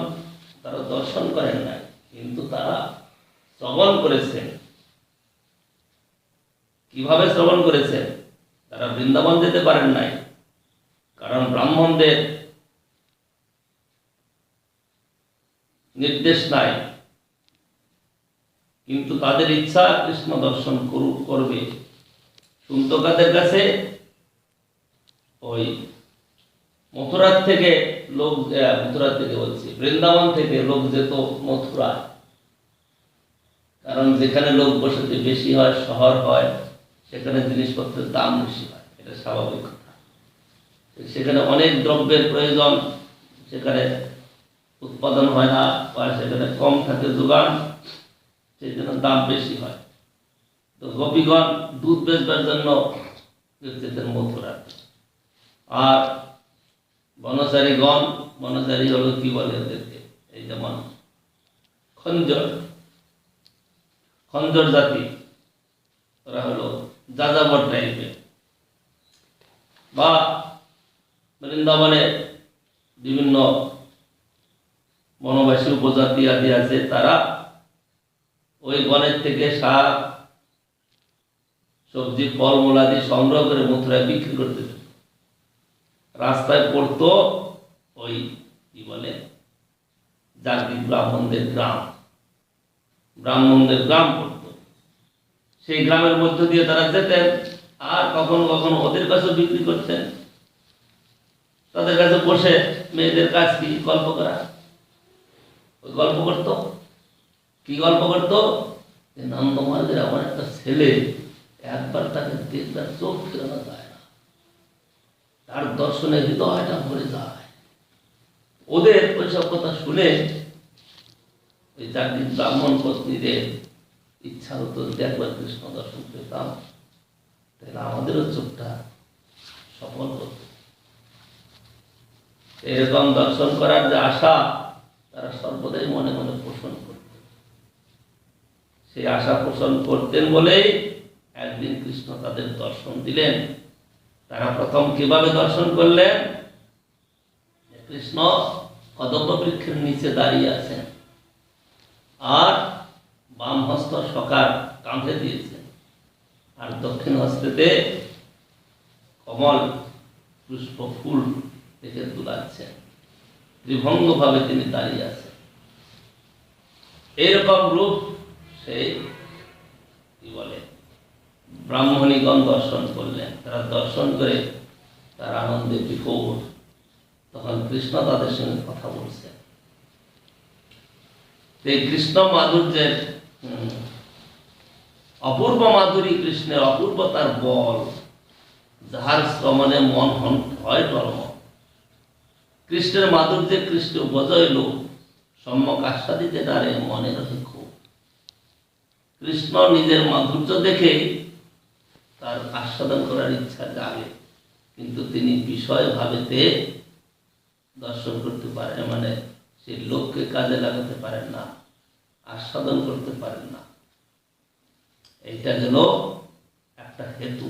তারা দর্শন করেন নাই, কিন্তু তারা শ্রবণ করেছেন। কিভাবে শ্রবণ করেছেন? তারা বৃন্দাবন যেতে পারেন নাই, কারণ ব্রাহ্মণদের নির্দেশ নাই, কিন্তু তাদের ইচ্ছা কৃষ্ণ দর্শন করবে। সুন্তকাদের কাছে ওই মথুরার থেকে বলছি, বৃন্দাবন থেকে লোক যেত মথুরা, কারণ যেখানে লোক বসতি বেশি হয়, শহর হয়, সেখানে জিনিসপত্রের দাম বেশি হয়, এটা স্বাভাবিক কথা। সেখানে অনেক দ্রব্যের প্রয়োজন, সেখানে উৎপাদন হয় না, বা সেখানে কম থাকে যোগান, সেই জন্য দাম বেশি হয়। তো গোপীগণ দুধ বেচবার জন্য যেতেন মথুরা। আর বনচারী হলো কি বলে ওদেরকে, এই যেমন খঞ্জর জাতি, ওরা হলো যাযাবর টাইপের। বা বৃন্দাবনে বিভিন্ন বনবাসী উপজাতি আদি আছে, তারা ওই বনের থেকে শাক সবজি ফলমূল আদি সংগ্রহ করে মথুরায় বিক্রি করতে যেত। রাস্তায় পড়তো ওই কি বলে যাজ্ঞিক ব্রাহ্মণদের গ্রাম পড়তো। সেই গ্রামের মধ্য দিয়ে তারা যেতেন, আর কখনো কখনো ওদের কাছে বিক্রি করতেন। তাদের কাছে বসে মেয়েদের কাজ কি গল্প করা, ওই গল্প করতো। কি গল্প করতো? নন্দমার্গের আমার একটা ছেলে, একবার তাকে দেখলে চোখ ফেরানো যায় না, তার দর্শনে হৃদয়টা ভরে যায়। ওদের ওইসব কথা শুনে ওই চারটি ব্রাহ্মণ পত্নীদের ইচ্ছা হতো যদি একবার কৃষ্ণ দর্শন পেতাম তাহলে আমাদেরও চোখটা সফল হতো। এরকম দর্শন করার যে আশা তারা সর্বদাই মনে মনে পোষণ করত। সেই আশা পোষণ করতেন বলেই একদিন কৃষ্ণ তাদের দর্শন দিলেন। তারা প্রথম কিভাবে দর্শন করলেন? কৃষ্ণ কদম্ব বৃক্ষের নিচে দাঁড়িয়ে আছেন আর বাম হস্ত সকার কাঁধে দিয়েছেন আর দক্ষিণ হস্তেতে কমল পুষ্প ফুল থেকে তুলাচ্ছেন। ত্রিভঙ্গ ভাবে তিনি দাঁড়িয়ে আছেন। এইরকম রূপ সেই কি বলে ব্রাহ্মণীগণ দর্শন করলেন। তারা দর্শন করে তার আনন্দে বিভোর। তখন কৃষ্ণ তাদের সঙ্গে কথা বলছেন। এই কৃষ্ণ মাধুর্যের অপূর্ব মাধুরী, কৃষ্ণের অপূর্ব তার বল, যাহার শ্রমণে মন হয় টলম। কৃষ্ণের মাধুর্যে কৃষ্ণ বজইল, সম্যক আস্বাদিতে তারে মনে রহে খুব। কৃষ্ণ নিজের মাধুর্য দেখে তার আস্বাদন করার ইচ্ছা জাগে, কিন্তু তিনি বিষয় ভাবেতে দর্শন করতে পারেন, মানে সেই লোককে কাজে লাগাতে পারেন না, আস্বাদন করতে পারেন না। এইটা গেল একটা হেতু,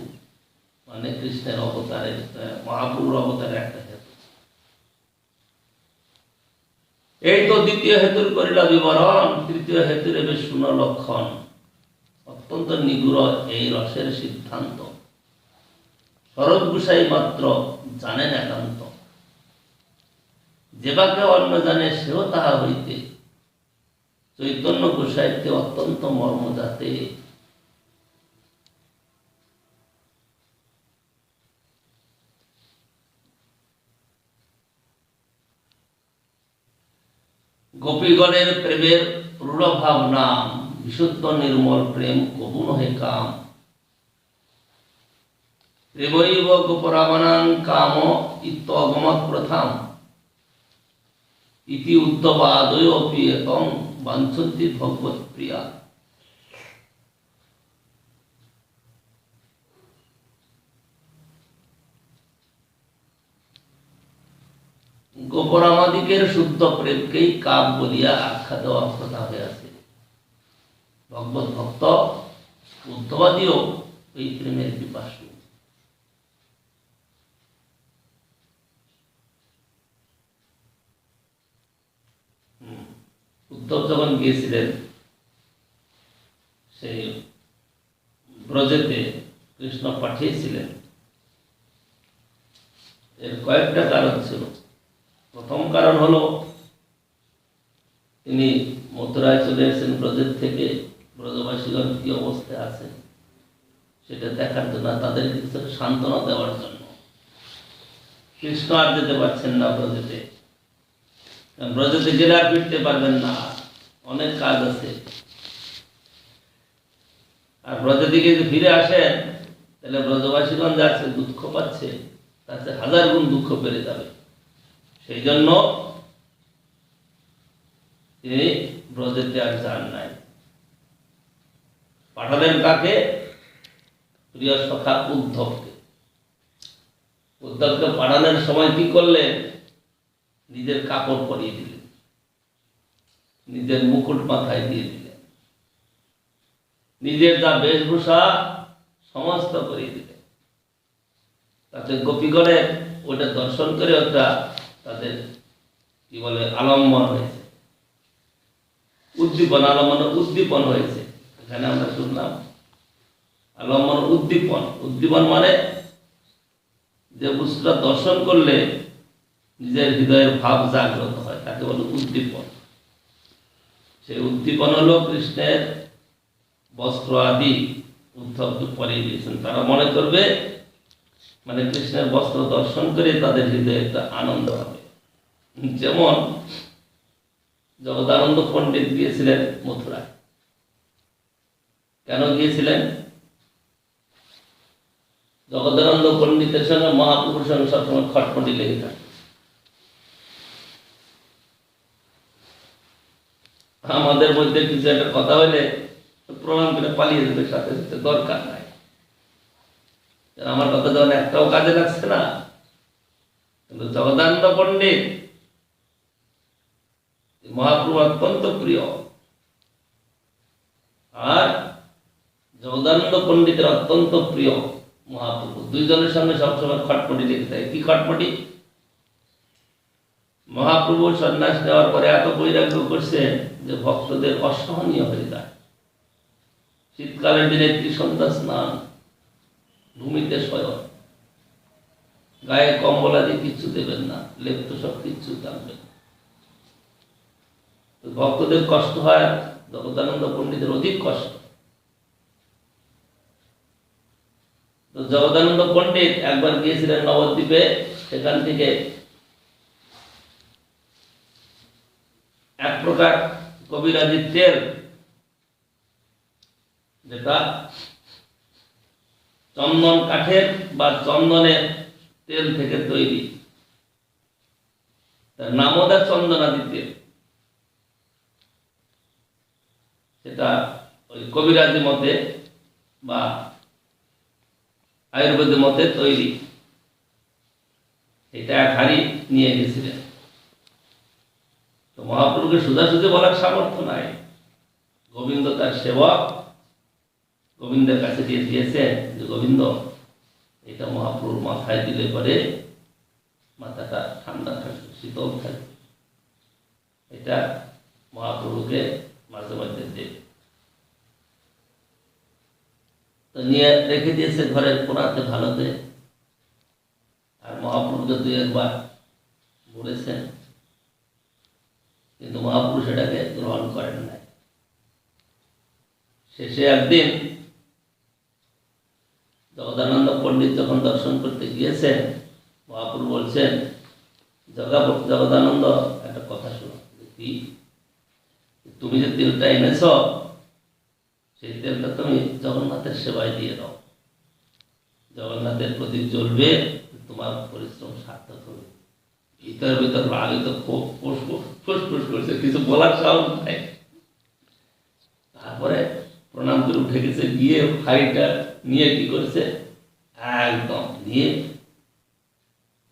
মানে কৃষ্ণের অবতারের, মহাপ্রভুর অবতারের একটা হেতু। এই তো দ্বিতীয় হেতুর করিল বিবরণ। তৃতীয় হেতুর এবে শুন লক্ষণ। অত্যন্ত নিগুড় এই রসের সিদ্ধান্ত, শরৎ গোসাই মাত্র জানেন একান্ত। যেবাকে অন্য জানে সেও তাহা হইতে, চৈতন্য গোসাইতে অত্যন্ত মর্ম যাতে। গোপীগণের প্রেমের রূঢ়ভাব নাম, বিশুদ্ধ নির্মল প্রেম কবু নহে কাম। প্রেমৈব গোপরাবণাং কাম ইত্যগমৎ প্রথাম, ইতি উদ্ধবাদয় অপি একং বাঞ্ছন্তি ভগবৎ প্রিয়া। গোপরামাদিকের শুদ্ধ প্রেমকেই কাম বলিয়া আখ্যা দেওয়া প্রথা হইয়াছে। ভগবত ভক্ত উদ্ধবাদীও এই প্রেমের পিপাসু। উদ্ধব যখন গিয়েছিলেন সেই ব্রজেতে, কৃষ্ণ পাঠিয়েছিলেন, এর কয়েকটা কারণ ছিল। প্রথম কারণ হলো তিনি মথুরায় চলে এসেছেন ব্রজের থেকে, ব্রজবাসীগণ কি অবস্থায় আছে সেটা দেখার জন্য, তাদেরকে কিছু সান্ত্বনা দেওয়ার জন্য। কৃষ্ণ আর যেতে পারছেন না ব্রজেতে, ব্রজেতে গেলে আর ফিরতে পারবেন না, অনেক কাজ আছে। আর ব্রজের দিকে যদি ফিরে আসেন তাহলে ব্রজবাসীগণ যাচ্ছে দুঃখ পাচ্ছে, তাতে 1000 গুণ দুঃখ বেড়ে যাবে। সেই জন্য তিনি ব্রজেতে আর যান নাই। পাঠালেন কাকে? প্রিয় সখা উদ্ধবকে। উদ্ধবকে পাঠানোর সময় কি করলেন? নিজের কাপড় পরিয়ে দিলেন, নিজের মুকুট মাথায় দিয়ে দিলেন, নিজের যা বেশভূষা সমস্ত করিয়ে দিলেন। তাতে গোপীগণের ওটা দর্শন করে ওটা তাদের কি বলে আলম্বন হয়েছে, উদ্দীপন, আলম্বন উদ্দীপন হয়েছে। এখানে আমরা শুনলাম আলম্বন উদ্দীপন। উদ্দীপন মানে যে বস্তুটা দর্শন করলে নিজের হৃদয়ের ভাব জাগ্রত হয়, তাকে বলে উদ্দীপন। সেই উদ্দীপন হলো কৃষ্ণের বস্ত্র আদি উদ্ধবকে পরিয়ে দিয়েছেন। তারা মনে করবে মানে কৃষ্ণের বস্ত্র দর্শন করে তাদের হৃদয়ে একটা আনন্দ হবে। যেমন জগদানন্দ পণ্ডিত গিয়েছিলেন মথুরায়। কেন গিয়েছিলেন? জগদানন্দ পণ্ডিতের সঙ্গে মহাপ্রভুর সঙ্গে সবসময় খটপটি লেগে থাকে। আমাদের মধ্যে কিছু একটা কথা হইলে প্রণাম করে পালিয়ে যাবে সাথে সাথে, দরকার নাই। আমার কথা যখন একটাও কাজে লাগছে না, কিন্তু জগদানন্দ পণ্ডিত মহাপ্রভু অত্যন্ত প্রিয়, আর জগদানন্দ পণ্ডিতের অত্যন্ত প্রিয় মহাপ্রভু। দুইজনের সঙ্গে সবসময় খটপটি লেগে থাকে। কি খটপটি? মহাপ্রভু সন্ন্যাস নেওয়ার পরে এত বৈরাগ্য করছে যে ভক্তদের অসহনীয় হয়ে যায়। শীতকালের দিনে ত্রিসন্ধ্যা স্নান, ভূমিতে শয়ন, গায়ে কম্বলাদি কিচ্ছু দেবেন না, লেপ তো সব কিচ্ছু টানবেন। ভক্তদের কষ্ট হয়, জগদানন্দ পণ্ডিতের অধিক কষ্ট। তো জগদানন্দ পণ্ডিত একবার গিয়েছিলেন নবদ্বীপে, সেখান থেকে এক প্রকার কবিরাজি তেল, যেটা চন্দন কাঠের বা চন্দনের তেল থেকে তৈরি, তার নামও চন্দনাদি তেল, সেটা ওই কবিরাজি মতে বা আয়ুর্বেদের মতে তৈরি। এটা এক হাড়ি নিয়ে গেছিলেন। তো মহাপ্রভুকে সোজাসুজি বলার সামর্থ্য নাই। গোবিন্দ তার সেবক, গোবিন্দের কাছে দিয়ে দিয়েছেন যে গোবিন্দ, এটা মহাপ্রভুর মাথায় দিলে পরে মাথাটা ঠান্ডা থাকবে, শীতল থাকবে, এটা মহাপ্রভুকে মাঝে মাঝে দেবে। তো নিয়ে রেখে দিয়েছে ঘরের কোণাতে ভালোতে। আর মহাপ্রভুকে দুই একবার বলেছেন, কিন্তু মহাপ্রভু সেটাকে গ্রহণ করেন নাই। শেষে একদিন জগদানন্দ পণ্ডিত যখন দর্শন করতে গিয়েছেন, মহাপ্রভু বলছেন, জগদানন্দ একটা কথা শোনো, কি তুমি যে তেলটা এনেছ, সেই তেলটা তুমি জগন্নাথের সেবায় দিয়ে দাও। জগন্নাথের প্রতি জ্বলবে, তোমার পরিশ্রম সার্থক হবে। ভিতর ভিতর আগে তো খুব ফুসফুস করছে, কিছু বলার সাহস নাই। তারপরে প্রণাম করে উঠে গেছে, গিয়ে হাড়িটা নিয়ে কি করেছে, একদম নিয়ে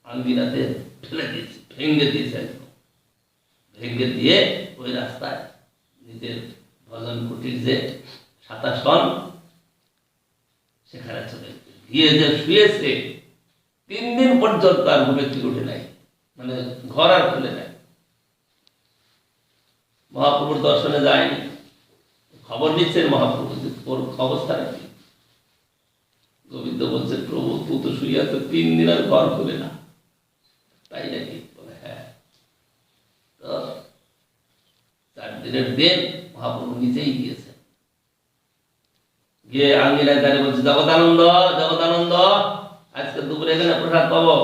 আঙ্গিনাতে ফেলে দিয়েছে, ভেঙে দিয়েছে, একদম ভেঙে দিয়ে ওই রাস্তায় নিজের ভজন কুটির যে সাতাসন, সেখানে চলে গিয়ে যে শুয়েছে, 3 দিন পর্যন্ত আর ঘুমে থেকে উঠে নাই, মানে ঘর আর খুলে নাই। মহাপ্রভুর দর্শনে যায়নি। খবর নিচ্ছেন মহাপ্রভু, ওর অবস্থা কি? গোবিন্দ বলছে, প্রভু তুই তো শুয়ে আছে 3 দিন আর ঘর খুলে না, তাই নাকি? বলে হ্যাঁ। তো 4 দিনের দিন মহাপ্রভু নিজেই গিয়েছে, গিয়ে আঙ্গিনায় দাঁড়িয়ে বলছে, জগদানন্দ, জগদানন্দ, আজকে দুপুরে এখানে প্রসাদ পাবো।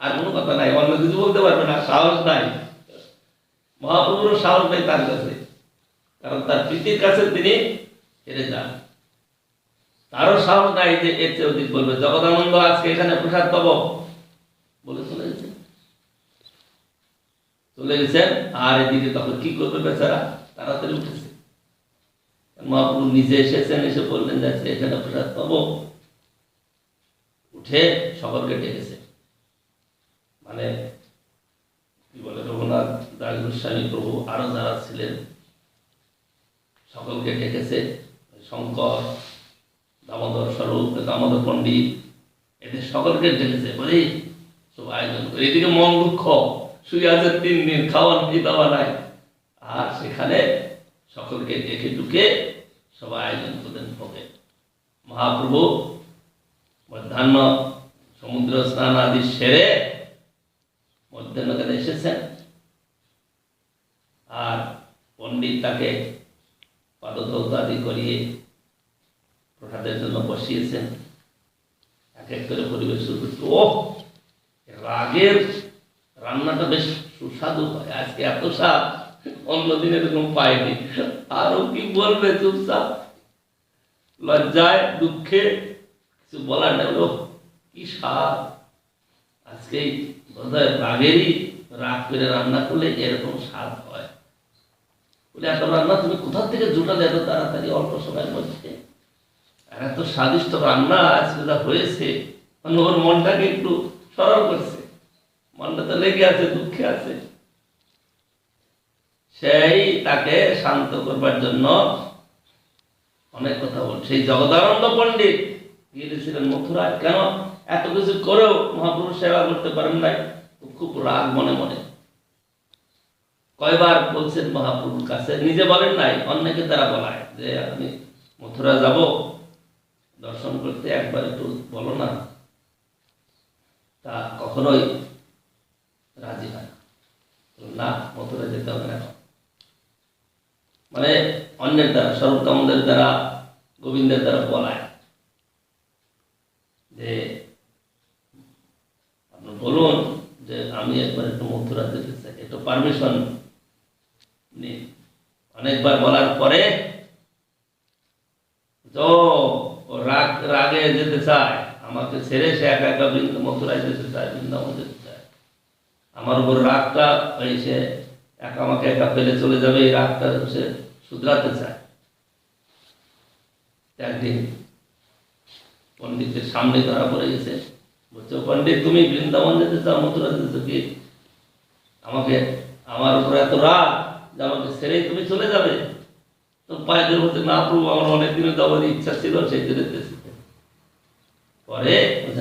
আর কোনো কথা নাই, অন্য কিছু বলতে পারবে না, সাহস নাই। মহাপ্রভুর সাহস নেই তার কাছে, কারণ তার প্রীতির কাছে তিনি হেরে যান। তারও সাহস নাই যে এর চেয়ে অধিক বলবে, জগদানন্দ আজকে এখানে প্রসাদ পাবো বলে চলে গেছেন। চলে গেছেন, আর এদিকে তখন কি করবে বেচারা, তাড়াতাড়ি উঠেছে। মহাপ্রভু নিজে এসেছেন, এসে বললেন যাচ্ছে এখানে প্রসাদ পাবো। উঠে সকলকে ডেকেছে, মানে কি বলে, রঘুনাথ দাস গোস্বামী প্রভু আরো যারা ছিলেন সকলকে ডেকেছে। শঙ্কর, দামোদর স্বরূপ, দামোদর পণ্ডিত, এদের সকলকে ডেকেছে, বলি সব আয়োজন করে। এদিকে মন দুঃখ, শুয়ে আছে 3 দিন, খাওয়া নেই, দাওয়া নাই। আর সেখানে সকলকে ডেকে ঢুকে সব আয়োজন করলেন ভোগে। মহাপ্রভু মধ্যাহ্ন সমুদ্র স্নান আদি সেরে মধ্যাহ্নকালে এসেছেন, আর পণ্ডিত তাকে পাদধৌত আদি করিয়ে প্রসাদের জন্য বসিয়েছেন। এক এক করে পরিবেশ শুরু করছে। ও রাগের রান্নাটা বেশ সুস্বাদু হয়, আজকে এত স্বাদ অন্যদিন এরকম পায়নি। আরো কি বলবে, চুপচাপ লজ্জায় দুঃখে কিছু বলার নেই। বলো কি স্বাদ, আজকে বোধহয় রাগেরই রাগ করে রান্না করলে এরকম স্বাদ হয়। বলে এত রান্না তুমি কোথা থেকে জোটালে এত তাড়াতাড়ি অল্প সময়ের মধ্যে? আর এত স্বাদিষ্ট রান্না আজকে যা হয়েছে, মানে ওর মনটাকে একটু সরল করছে। মনটা তো লেগে আছে, দুঃখে আছে। সেই তাকে শান্ত করবার জন্য অনেক কথা বল। সেই জগদানন্দ পণ্ডিত গিয়েছিলেন মথুরায়। কেন? এত কিছু করেও মহাপ্রভু সেবা করতে পারেন নাই, খুব রাগ মনে মনে। কয়বার বলছেন মহাপ্রভুর কাছে, নিজে বলেন নাই, অন্যকে তারা বলায় যে আমি মথুরা যাব দর্শন করতে, একবার একটু বলো না। তা কখনোই রাজি হয় না, মথুরা যেতে হবে না। মানে অন্যের দ্বারা, সর্বোত্তমদের দ্বারা, গোবিন্দের দ্বারা বলায় যে আপনি বলুন যে আমি একবার একটু মথুরা যেতে চাই, একটু পারমিশন নিন। অনেকবার বলার পরে তো রাগে যেতে চায়, আমাকে ছেড়ে সে একা একা মথুরায় যেতে চায়, বৃন্দাবন যেতে চায়। আমার উপর রাগটা হয়েছে, একা আমাকে একা ফেলে চলে যাবে, এই রাগটা সে শুধরাতে চায়। একদিন পণ্ডিতের সামনে ধরা পড়ে গেছে, বলছে পণ্ডিত তুমি বৃন্দাবন যেতে চাও, মথুরা যেতে চাও কি? আমাকে, আমার উপর এত রাগ যে আমাকে ছেড়েই তুমি চলে যাবে? তো পায়ে ধরে বলছে না প্রভু, আমার অনেকদিনের যাওয়ার ইচ্ছা ছিল, সেই জন্য যেতেছি। পরে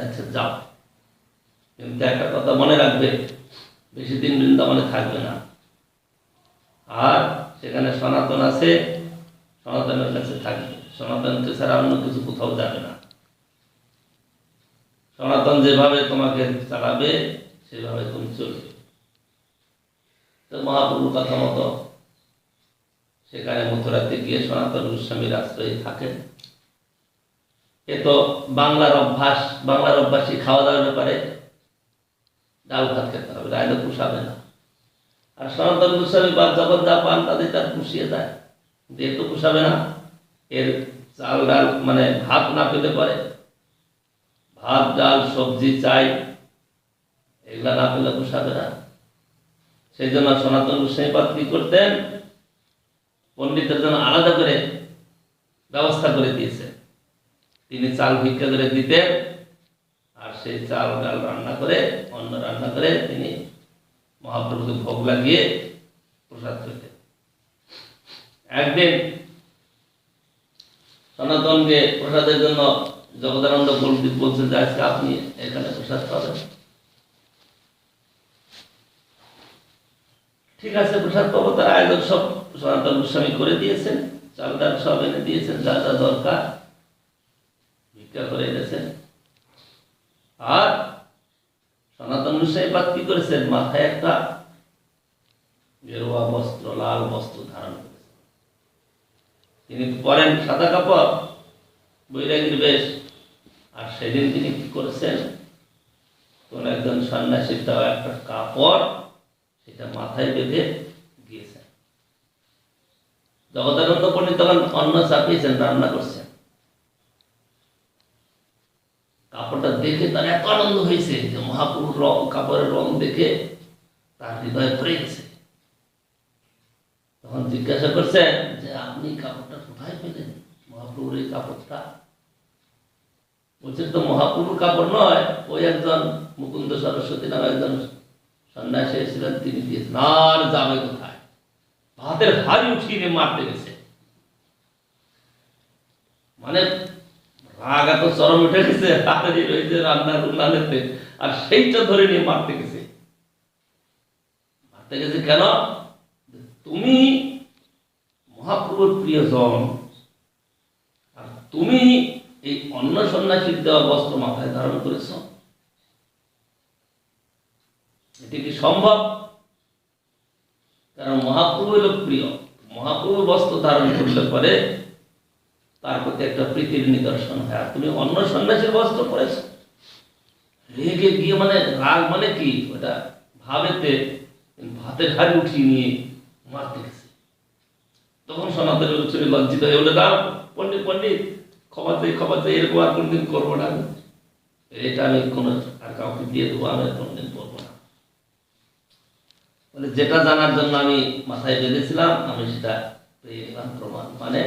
আচ্ছা যাও, কিন্তু একটা কথা মনে রাখবে, বেশি দিন বৃন্দাবনে থাকবে না। আর সেখানে সনাতন আছে, সনাতনের কাছে থাকবে, সনাতনকে ছাড়া অন্য কিছু কোথাও যাবে না। সনাতন যেভাবে তোমাকে চালাবে সেভাবে তুমি চলবে। তো মহাপ্রভুর কথা মতো সেখানে মথুরাতে গিয়ে সনাতন গোস্বামীর আশ্রয়ে থাকেন। এ তো বাংলার অভ্যাস, বাংলার অভ্যাসই খাওয়া দাওয়ার ব্যাপারে ডাল ভাত খেতে হবে, রায়লে পুষাবে না। আর সনাতন গোস্বামী বা যখন যা পান তাদের তার পুষিয়ে দেয়, এর তো পুষাবে না। এর চাল ডাল মানে ভাত না পেলে পরে, ভাত ডাল সবজি চাই, এগুলা না পেলে পুষাবে না। সেই জন্য সনাতন গোস্বামী পাদ কি করতেন, পণ্ডিতের জন্য আলাদা করে ব্যবস্থা করে দিয়েছে। তিনি চাল ভিক্ষা করে দিতেন, আর সেই চাল ডাল রান্না করে, অন্ন রান্না করে তিনি মহাপ্রভুকে ভোগ লাগিয়ে প্রসাদ করতেন। একদিন সনাতনকে প্রসাদের জন্য জগদানন্দ পণ্ডিত বলছেন যে আজকে আপনি এখানে প্রসাদ পাবেন। ঠিক আছে, প্রসাদ পাবো, তার আয়োজন সব সনাতন গোস্বামী করে দিয়েছেন, চাল ডাল সব এনে দিয়েছেন, যা যা দরকার ভিক্ষা করে এনেছেন। আর সনাতন গোস্বামী পাদ কি করেছেন, মাথায় একটা গেরুয়া বস্ত্র, লাল বস্ত্র ধারণ করেছেন। তিনি পরেন সাদা কাপড়, বৈরাগীর বেশ। আর সেদিন তিনি কি করেছেন, কোন একজন সন্ন্যাসীর দেওয়া একটা কাপড় সেটা মাথায় বেঁধে গিয়েছেন। জগদানন্দ পণ্ডিত তখন অন্ন চাপিয়েছেন, রান্না করছেন। কাপড়টা দেখে তার এত আনন্দ হয়েছে যে মহাপ্রভুর রং, কাপড়ের রং দেখে তার হৃদয়ে ভরে গেছে। তখন জিজ্ঞাসা করছেন যে আপনি কাপড়টা কোথায় পেলেন, মহাপ্রভুর এই কাপড়টা? বলছেন তো মহাপ্রভুর কাপড় নয়, ওই একজন মুকুন্দ সরস্বতী নামে একজন সন্ন্যাসী এসেছিলেন, তিনি দিয়েছেন। আর যাবে কোথায়, ভাতের হাড়ি উঠিয়ে মারতে গেছে। মানে রাগ এত চরম উঠে গেছে, হাড়ি রয়েছে রান্নার উন্নয়নেতে, আর সেইটা ধরে নিয়ে মারতে গেছে। মারতে গেছে কেন? তুমি মহাপ্রভুর প্রিয়জন, আর তুমি এই অন্য সন্ন্যাসীর দেওয়া বস্ত্র মাথায় ধারণ করেছ, এটি কি সম্ভব? কারণ মহাপ্রভু হল প্রিয়, মহাপ্রভু বস্ত্র ধারণ করলে পরে তার প্রতি একটা প্রীতির নিদর্শন হয়। আর তুমি অন্য সন্ন্যাসীর বস্ত্র পরেছ, রেগে গিয়ে, মানে রাগ মানে কি ওটা ভাবেতে ভাতের হাড়ি উঠিয়ে নিয়ে মারতে গেছে। তখন সনাতন গোস্বামী লজ্জিত হয়ে বলে, না পণ্ডিত পণ্ডিত, ক্ষমা চেয়ে এরকম আর কোনদিন করবো না আমি। এটা আমি কোনো আর কাউকে দিয়ে দেবো, আমি আর কোনদিন করবো না। মানে যেটা জানার জন্য আমি মাথায় বেঁধেছিলাম আমি সেটা পেয়ে গেলাম প্রমাণ। মানে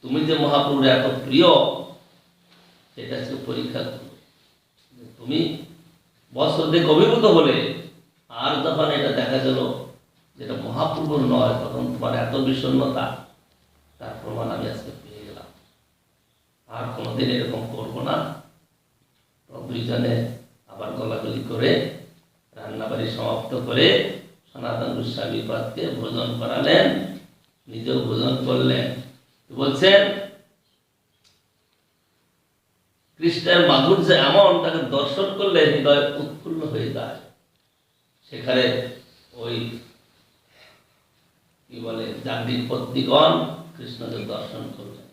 তুমি যে মহাপ্রভুর এত প্রিয় সেটা হচ্ছে পরীক্ষা করবে। তুমি বছর দিক অভিভূত হলে আর যখন এটা দেখা গেল যেটা মহাপ্রভুর নয়, তখন তোমার এত বিষণ্ণতা, তার প্রমাণ আমি আজকে পেয়ে গেলাম। আর কোনোদিন এরকম করবো না। দুইজনে আবার গলাগলি করে রান্নাবাড়ি সমাপ্ত করে সনাতন গোস্বামী পাদকে ভোজন করালেন, নিজেও ভোজন করলেন। বলছেন কৃষ্ণের মাধুর্য এমন, তাকে দর্শন করলে হৃদয় উৎফুল্ল হয়ে যায়। সেখানে ওই কি বলে জাগরিক পত্নীগণ কৃষ্ণকে দর্শন করলেন।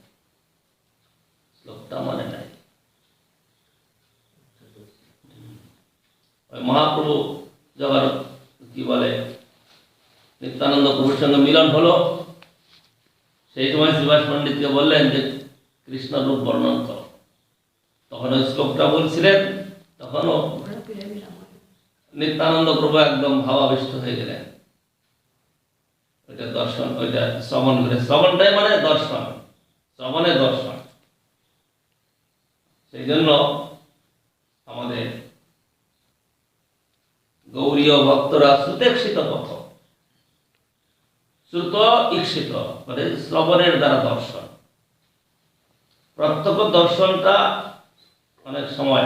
শ্লোকটা মনে নাই। ওই মহাপ্রভু যখন কি বলে নিত্যানন্দ প্রভুর সঙ্গে মিলন হলো, সেই সময় শ্রীবাস পণ্ডিতকে বললেন যে কৃষ্ণ রূপ বর্ণন করো। তখন ওই শ্লোকটা বলছিলেন, তখনও নিত্যানন্দ প্রভু একদম ভাবাবিষ্ট হয়ে গেলেন। ওইটা দর্শন, ওইটা শ্রবণ করে, শ্রবণটাই মানে দর্শন, শ্রবণে দর্শন। সেই জন্য আমাদের গৌরীয় ভক্তরা শ্রুতেক্ষিত পথ, শ্রুত ঈক্ষিত মানে শ্রবণের দ্বারা দর্শন। প্রত্যক্ষ দর্শনটা অনেক সময়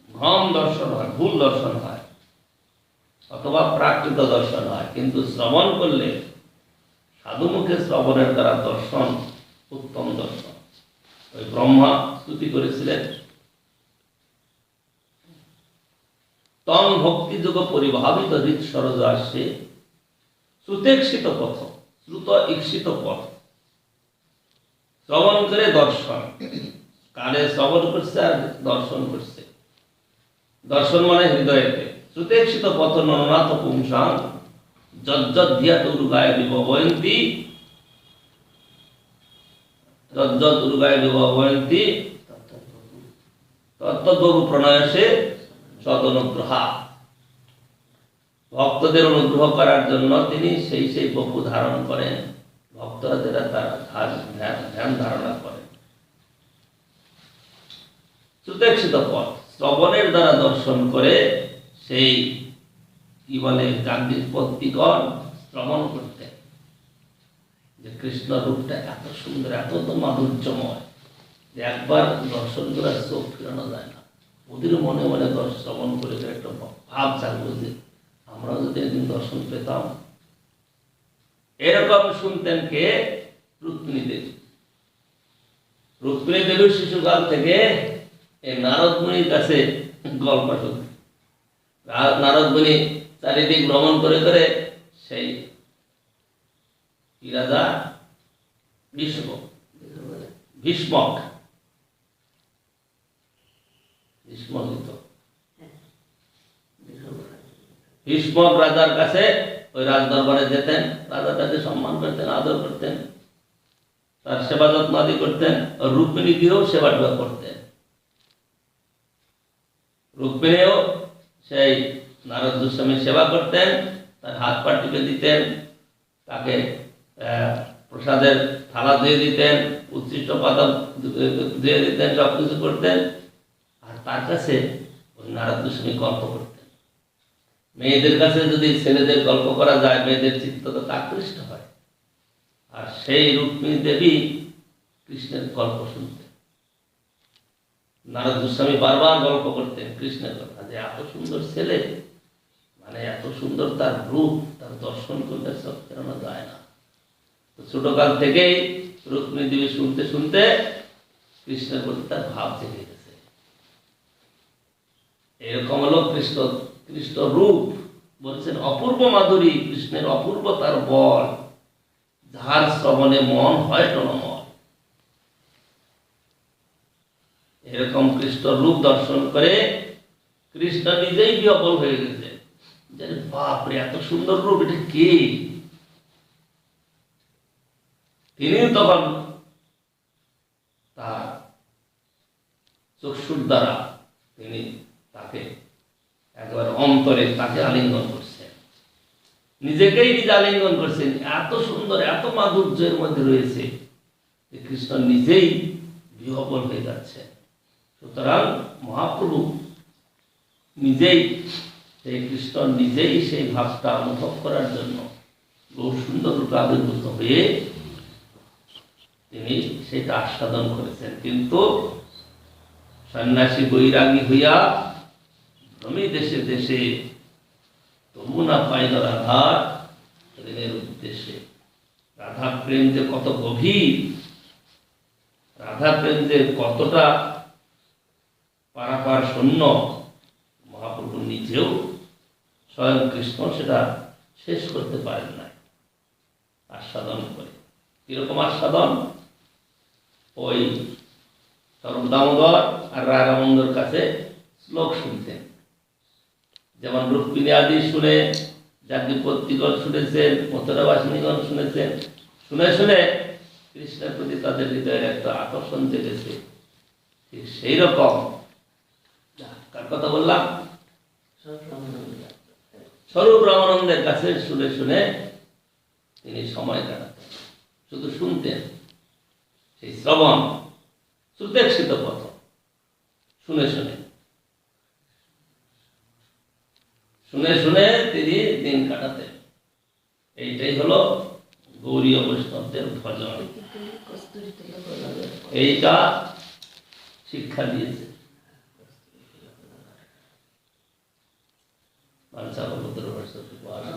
ভ্রম দর্শন হয়, ভুল দর্শন হয়, অথবা প্রাকৃত দর্শন হয়। কিন্তু শ্রবণ করলে সাধুমুখে শ্রবণের দ্বারা দর্শন উত্তম দর্শন। ওই ব্রহ্মা স্তুতি করেছিলেন, তং ভক্তিযোগ পরিভাবিত হৃদ সরজ আসে শ্রুতেক্ষিত পথ, শ্রুত ঈক্ষিত পথ। শ্রবণ করে দর্শন, কানে শ্রবণ করছে আর দর্শন করছে। দর্শন মানে হৃদয়েতে। শ্রুতেক্ষিত পথ নরনাথ পুংসাং যজ্জধ্যাত উর্গায় বিভবয়ন্তি, যজ্জদ উর্গায় বিভবয়ন্তি তত্ত্ববু প্রণয়সে সদনুগ্রহা। ভক্তদের অনুগ্রহ করার জন্য তিনি সেই সেই বপু ধারণ করেন, ভক্তরা যেটা তারা ধ্যান ধারণা করেন। শ্রুতেক্ষিত পথ, শ্রবণের দ্বারা দর্শন করে সেই কি বলে জাগরিক পত্নীগণ শ্রবণ করতেন যে কৃষ্ণ রূপটা এত সুন্দর, এত তো মাধুর্যময় যে একবার দর্শন করার চোখ ফেরানো যায় না। ওদের মনে মনে শ্রবণ করে একটা ভাব জাগলো যে আমরাও যদি একদিন দর্শন পেতাম। এরকম শুনতেন কে? রুক্মিণী দেবী। রুক্মিণী দেবীর শিশুকাল থেকে এই নারদ মুনির কাছে গল্প শুনতেন। নারদ মুনি চারিদিক ভ্রমণ করে করে সেই রাজা ভীষ্মক ভীষ্মক রাজার কাছে ওই রাজ দরবারে যেতেন। রাজা তাকে সম্মান করতেন, আদর করতেন, তার সেবা যত্ন আদি করতেন। রুক্মিণী দিয়েও সেবা টেবা করতেন। রুক্মিণীও সেই নারদ গোস্বামীর সেবা করতেন, তার হাত পা টিপে দিতেন, তাকে প্রসাদের থালা ধুয়ে দিতেন, উচ্ছিষ্ট পাতা ধুয়ে দিতেন, সব কিছু করতেন। আর তার কাছে ওই নারদ গোস্বামী গল্প করতেন। মেয়েদের কাছে যদি ছেলেদের গল্প করা যায়, মেয়েদের চিত্ত তো আকৃষ্ট হয়। আর সেই রুক্মিণী দেবী কৃষ্ণের গল্প শুনতেন। নারদ গোস্বামী বারবার গল্প করতেন কৃষ্ণের কথা, যে এত সুন্দর ছেলে, মানে এত সুন্দর তার রূপ, তার দর্শন করলে সব ফেরানো যায় না। তো ছোটকাল থেকেই রুক্মিণী দেবী শুনতে শুনতে কৃষ্ণের প্রতি তার ভাব জেগে গেছে। এরকম হলো কৃষ্ণ রূপ। বলছেন অপূর্ব মাধুরী, কৃষ্ণের অপূর্ব তার বল, যার শ্রবণে মন হয় টনময়। এরকম কৃষ্ণ রূপ দর্শন করে কৃষ্ণ নিজেই বিহ্বল হয়ে গেছে, যে বাপরে এত সুন্দর রূপ, এটা কে? তিনি তখন চক্ষুর দ্বারা তিনি তাকে একেবারে অন্তরে তাকে আলিঙ্গন করছেন, নিজেকেই নিজে আলিঙ্গন করছেন। এত সুন্দর, এত মাধুর্যের মধ্যে রয়েছে যে কৃষ্ণ নিজেই বিহ্বল হয়ে যাচ্ছে। সুতরাং মহাপ্রভু নিজেই, সেই কৃষ্ণ নিজেই সেই ভাবটা অনুভব করার জন্য বহু সুন্দর রূপে আবির্ভূত হয়ে তিনি সেটা আস্বাদন করেছেন। কিন্তু সন্ন্যাসী বৈরাগী হইয়া ভ্রমী দেশে দেশে তবু না পাইল রাধার প্রেমের উদ্দেশ্যে। রাধার প্রেম যে কত গভীর, রাধার প্রেম যে কতটা পারাপার শূন্য, মহাপ্রভু নিজেও স্বয়ং কৃষ্ণ সেটা শেষ করতে পারেন না আস্বাদন করে। কিরকম আস্বাদন? ওই স্বরূপ দামোদর আর রাগানন্দর কাছে শ্লোক শুনতেন, যেমন রুক্মিণী আদি শুনে, যাজ্ঞবল্ক্যগণ শুনেছেন, মথুরাবাসিনীগণ শুনেছেন, শুনে শুনে কৃষ্ণের প্রতি তাদের হৃদয়ের একটা আকর্ষণ জেগেছে। ঠিক সেই রকম, কার কথা বললাম? স্বরূপ রামানন্দের কাছে শুনে শুনে তিনি সময় কাটাতেন, শুধু শুনতেন। সেই শ্রবণ, সুপ্রেক্ষিত পথ শুনে শুনে শুনে শুনে তিনি দিন কাটাতেন। এইটাই হলো গৌরীয় বৈষ্ণবদের ভজন, এইটা শিক্ষা দিয়েছে।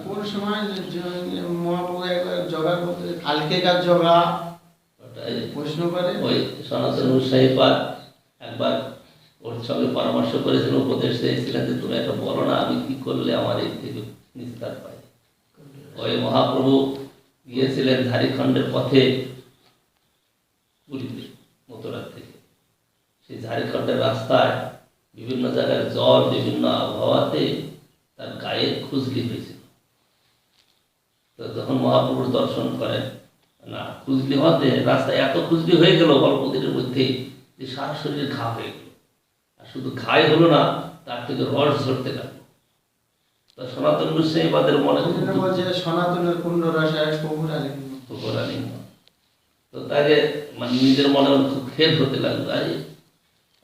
কোন সময় মহাপ্রভু একবার জগার মধ্যে কালকেকার জগা প্রশ্ন করে, ওই সনাতন গোস্বামীপাদ একবার ওর সঙ্গে পরামর্শ করেছিল, উপদেশ দিয়েছিলেন যে তুমি একটা বলো না, আমি কি করলে আমার এই থেকে নিস্তার পাই। ওই মহাপ্রভু গিয়েছিলেন ঝাড়িখণ্ডের পথে পুরীতে, মথুরা থেকে। সেই ঝাড়িখণ্ডের রাস্তায় বিভিন্ন জায়গায় জল, বিভিন্ন আবহাওয়াতে তার গায়ে খুজলি হয়েছিল। তো যখন মহাপ্রভুর দর্শন করেন, না খুজলি হতে রাস্তায় এত খুজলি হয়ে গেল অল্প দিনের মধ্যেই যে সারা শরীরে ঘা হয়ে গেল। আর শুধু ঘাই হলো না, তার থেকে রস ঝরতে লাগলো। তো সনাতন গোস্বামীপাদের মনে বলছে সনাতনের কুণ্ড রসায় প্রভুর আলিঙ্গন। তো তাকে মানে নিজের মনে খুব খেদ হতে লাগলো, আরে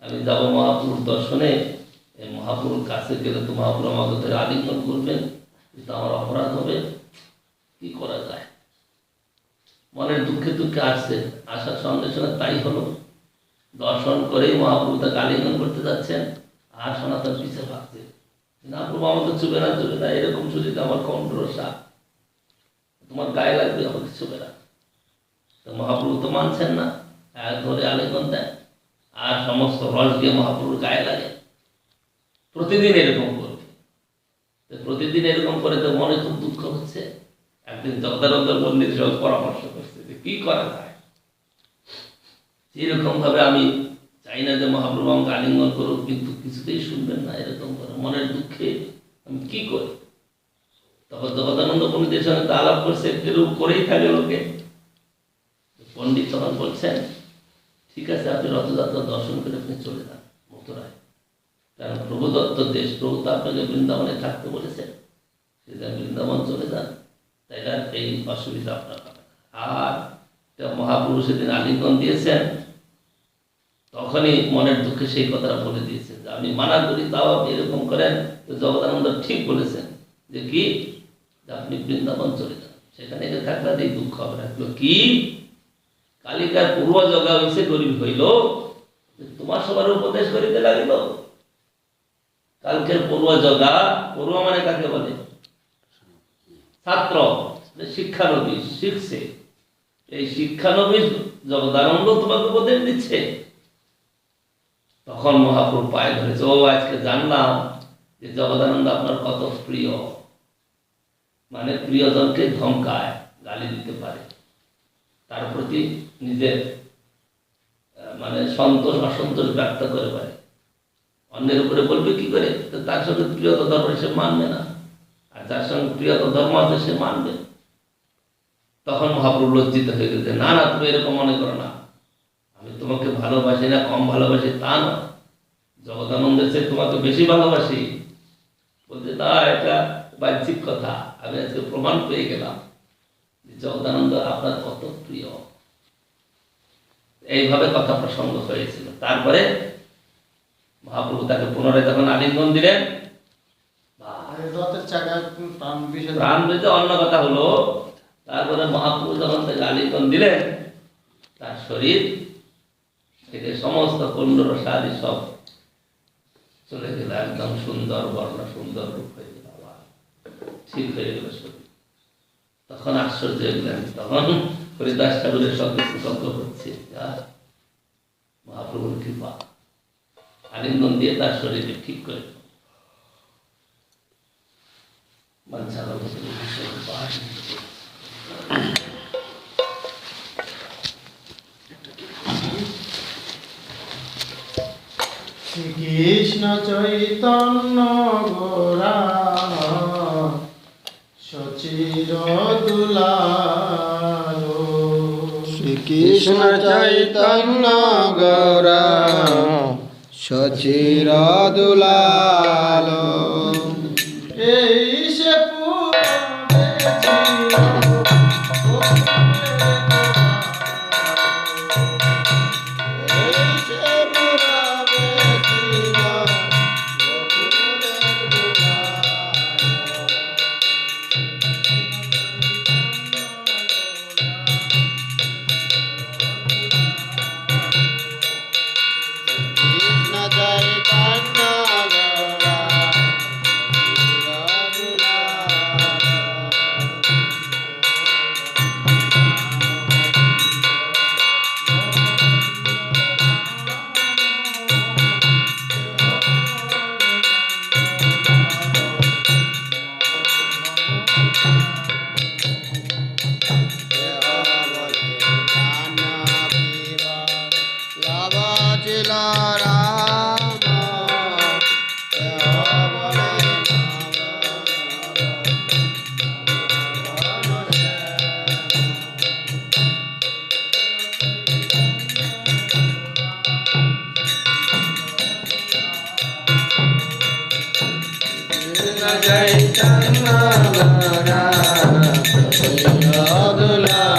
আমি যাবো মহাপ্রভুর দর্শনে, এই মহাপ্রভুর কাছে গেলে তো মহাপ্রভু আমাকে ধরে আলিঙ্গন করবেন, কিন্তু আমার অপরাধ হবে, কি করা যায়? মনের দুঃখে দুঃখে আসছে, আসার সঙ্গে সঙ্গে তাই হলো। দর্শন করেই মহাপ্রভু তাকে আলিঙ্গন করতে যাচ্ছেন, আর সনাতন পিছিয়ে ভাবছে না, প্রভু আমাকে চুবে না, চুবে না, এরকম চুরিতে আমার কণ্ঠরসা, তোমার গায়ে লাগবে, আমাকে চুবে না। তো মহাপ্রভু তো মানছেন না, এক ধরে আলিঙ্গন দেন, আর সমস্ত রস দিয়ে মহাপ্রভুর গায়ে লাগে। প্রতিদিন এরকম করবে, প্রতিদিন এরকম করে তো মনে খুব দুঃখ হচ্ছে। একদিন জগদানন্দ পণ্ডিতের সঙ্গে পরামর্শ করছে যে কি করা যায়। এরকম ভাবে আমি চাই না যে মহাপ্রভু আমাকে আলিঙ্গন করুক, কিন্তু কিছুতেই শুনবেন না, এরকম করে মনের দুঃখে আমি কি করি। তখন জগদানন্দ পণ্ডিতের সঙ্গে তা আলাপ করছে, এরকম করেই থাকে লোকে। পণ্ডিত তখন বলছেন, ঠিক আছে, আপনি রথযাত্রা দর্শন করে আপনি চলে যান মথুরায়, কারণ প্রভু দত্ত দেশ, প্রভু তো আপনাকে বৃন্দাবনে থাকতে বলেছেন, সেটা বৃন্দাবন চলে যান, তাই আর এই অসুবিধা আপনার হবে। আর মহাপ্রভু সেদিন আলিঙ্গন দিয়েছেন, তখনই মনের দুঃখে সেই কথাটা বলে দিয়েছেন যে আমি মানা করি, তাও আপনি এরকম করেন। তো জগদানন্দ ঠিক বলেছেন যে কি, যে আপনি বৃন্দাবন চলে যান, সেখানে যে থাকলে এই দুঃখ হবে না। কি কালিকার পূর্ব জগা হইছে গরিব হইল, তোমার সবার উপদেশ করিতে লাগিল। কালকের পূর্ব জগা, পূর্ব মানে কাকে বলে? ছাত্র, শিক্ষানবিশ, শিখছে। এই শিক্ষানবিশ জগদানন্দ তোমাকে উপদেশ দিচ্ছে। তখন মহাপ্রভু পায়ে ধরেছে, ও আজকে জানলাম যে জগদানন্দ আপনার কত প্রিয়। মানে প্রিয়জনকে ধমকায়, গালি দিতে পারে, তার প্রতি নিজের মানে সন্তোষ অসন্তোষ ব্যক্ত করে পারে। অন্যের উপরে বলবে কি করে? তো তার সঙ্গে প্রিয়তা ধর্ম সে মানবে না, আর যার সঙ্গে প্রিয়তা ধর্ম আছে সে মানবে। তখন মহাপ্রভু লজ্জিত হয়ে গেছে, না না, তুমি এরকম মনে করো না, আমি তোমাকে ভালোবাসি না, কম ভালোবাসি তা নয়, জগদানন্দের চেয়ে তোমাকে বেশি ভালোবাসি। বলছে তা এটা বাহ্যিক কথা, আমি আজকে প্রমাণ পেয়ে গেলাম যে জগদানন্দ আপনার কত প্রিয়। এইভাবে কথা প্রসঙ্গ হয়েছিল। তারপরে মহাপ্রভু তাকে পুনরায় যখন আলিঙ্গন দিলেন, রথের চাকা প্রাণ বলতে অন্য কথা হলো, তারপরে মহাপ্রভু যখন তাকে আলিঙ্গন দিলেন, তার শরীর থেকে সমস্ত কুণ্ডরসাদি সব চলে গেল, একদম সুন্দর বর্ণ, সুন্দর রূপ হয়ে গেল, আবার ঠিক হয়ে গেল শরীর। তখন আশ্চর্য হলেন, তখন হরিদাস ঠাকুরের সঙ্গে সুসঙ্গ হচ্ছে, মহাপ্রভুর কৃপা, আলিঙ্গন দিয়ে তার শরীরকে ঠিক করে দিল। শ্রীকৃষ্ণ চৈতন্য গোরা সচির দুলালো, শ্রীকৃষ্ণ চৈতন্য গৌরা সচির দুলালো, এই সে চৈতন্য গৌরা সচির দুলালো,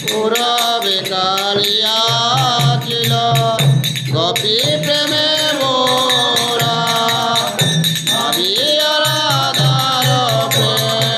পুরবে কালিয়া ছিল গোপী প্রেমে মোরা, ভাবিয়া রাধার প্রেম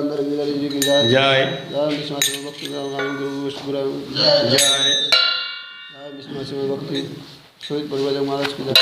अंदर गिरधारी जी की जय जय जय विष्णु भक्ति गुरु गुरु जय जय विष्णु भक्ति शहीद परिवार महाराज की जय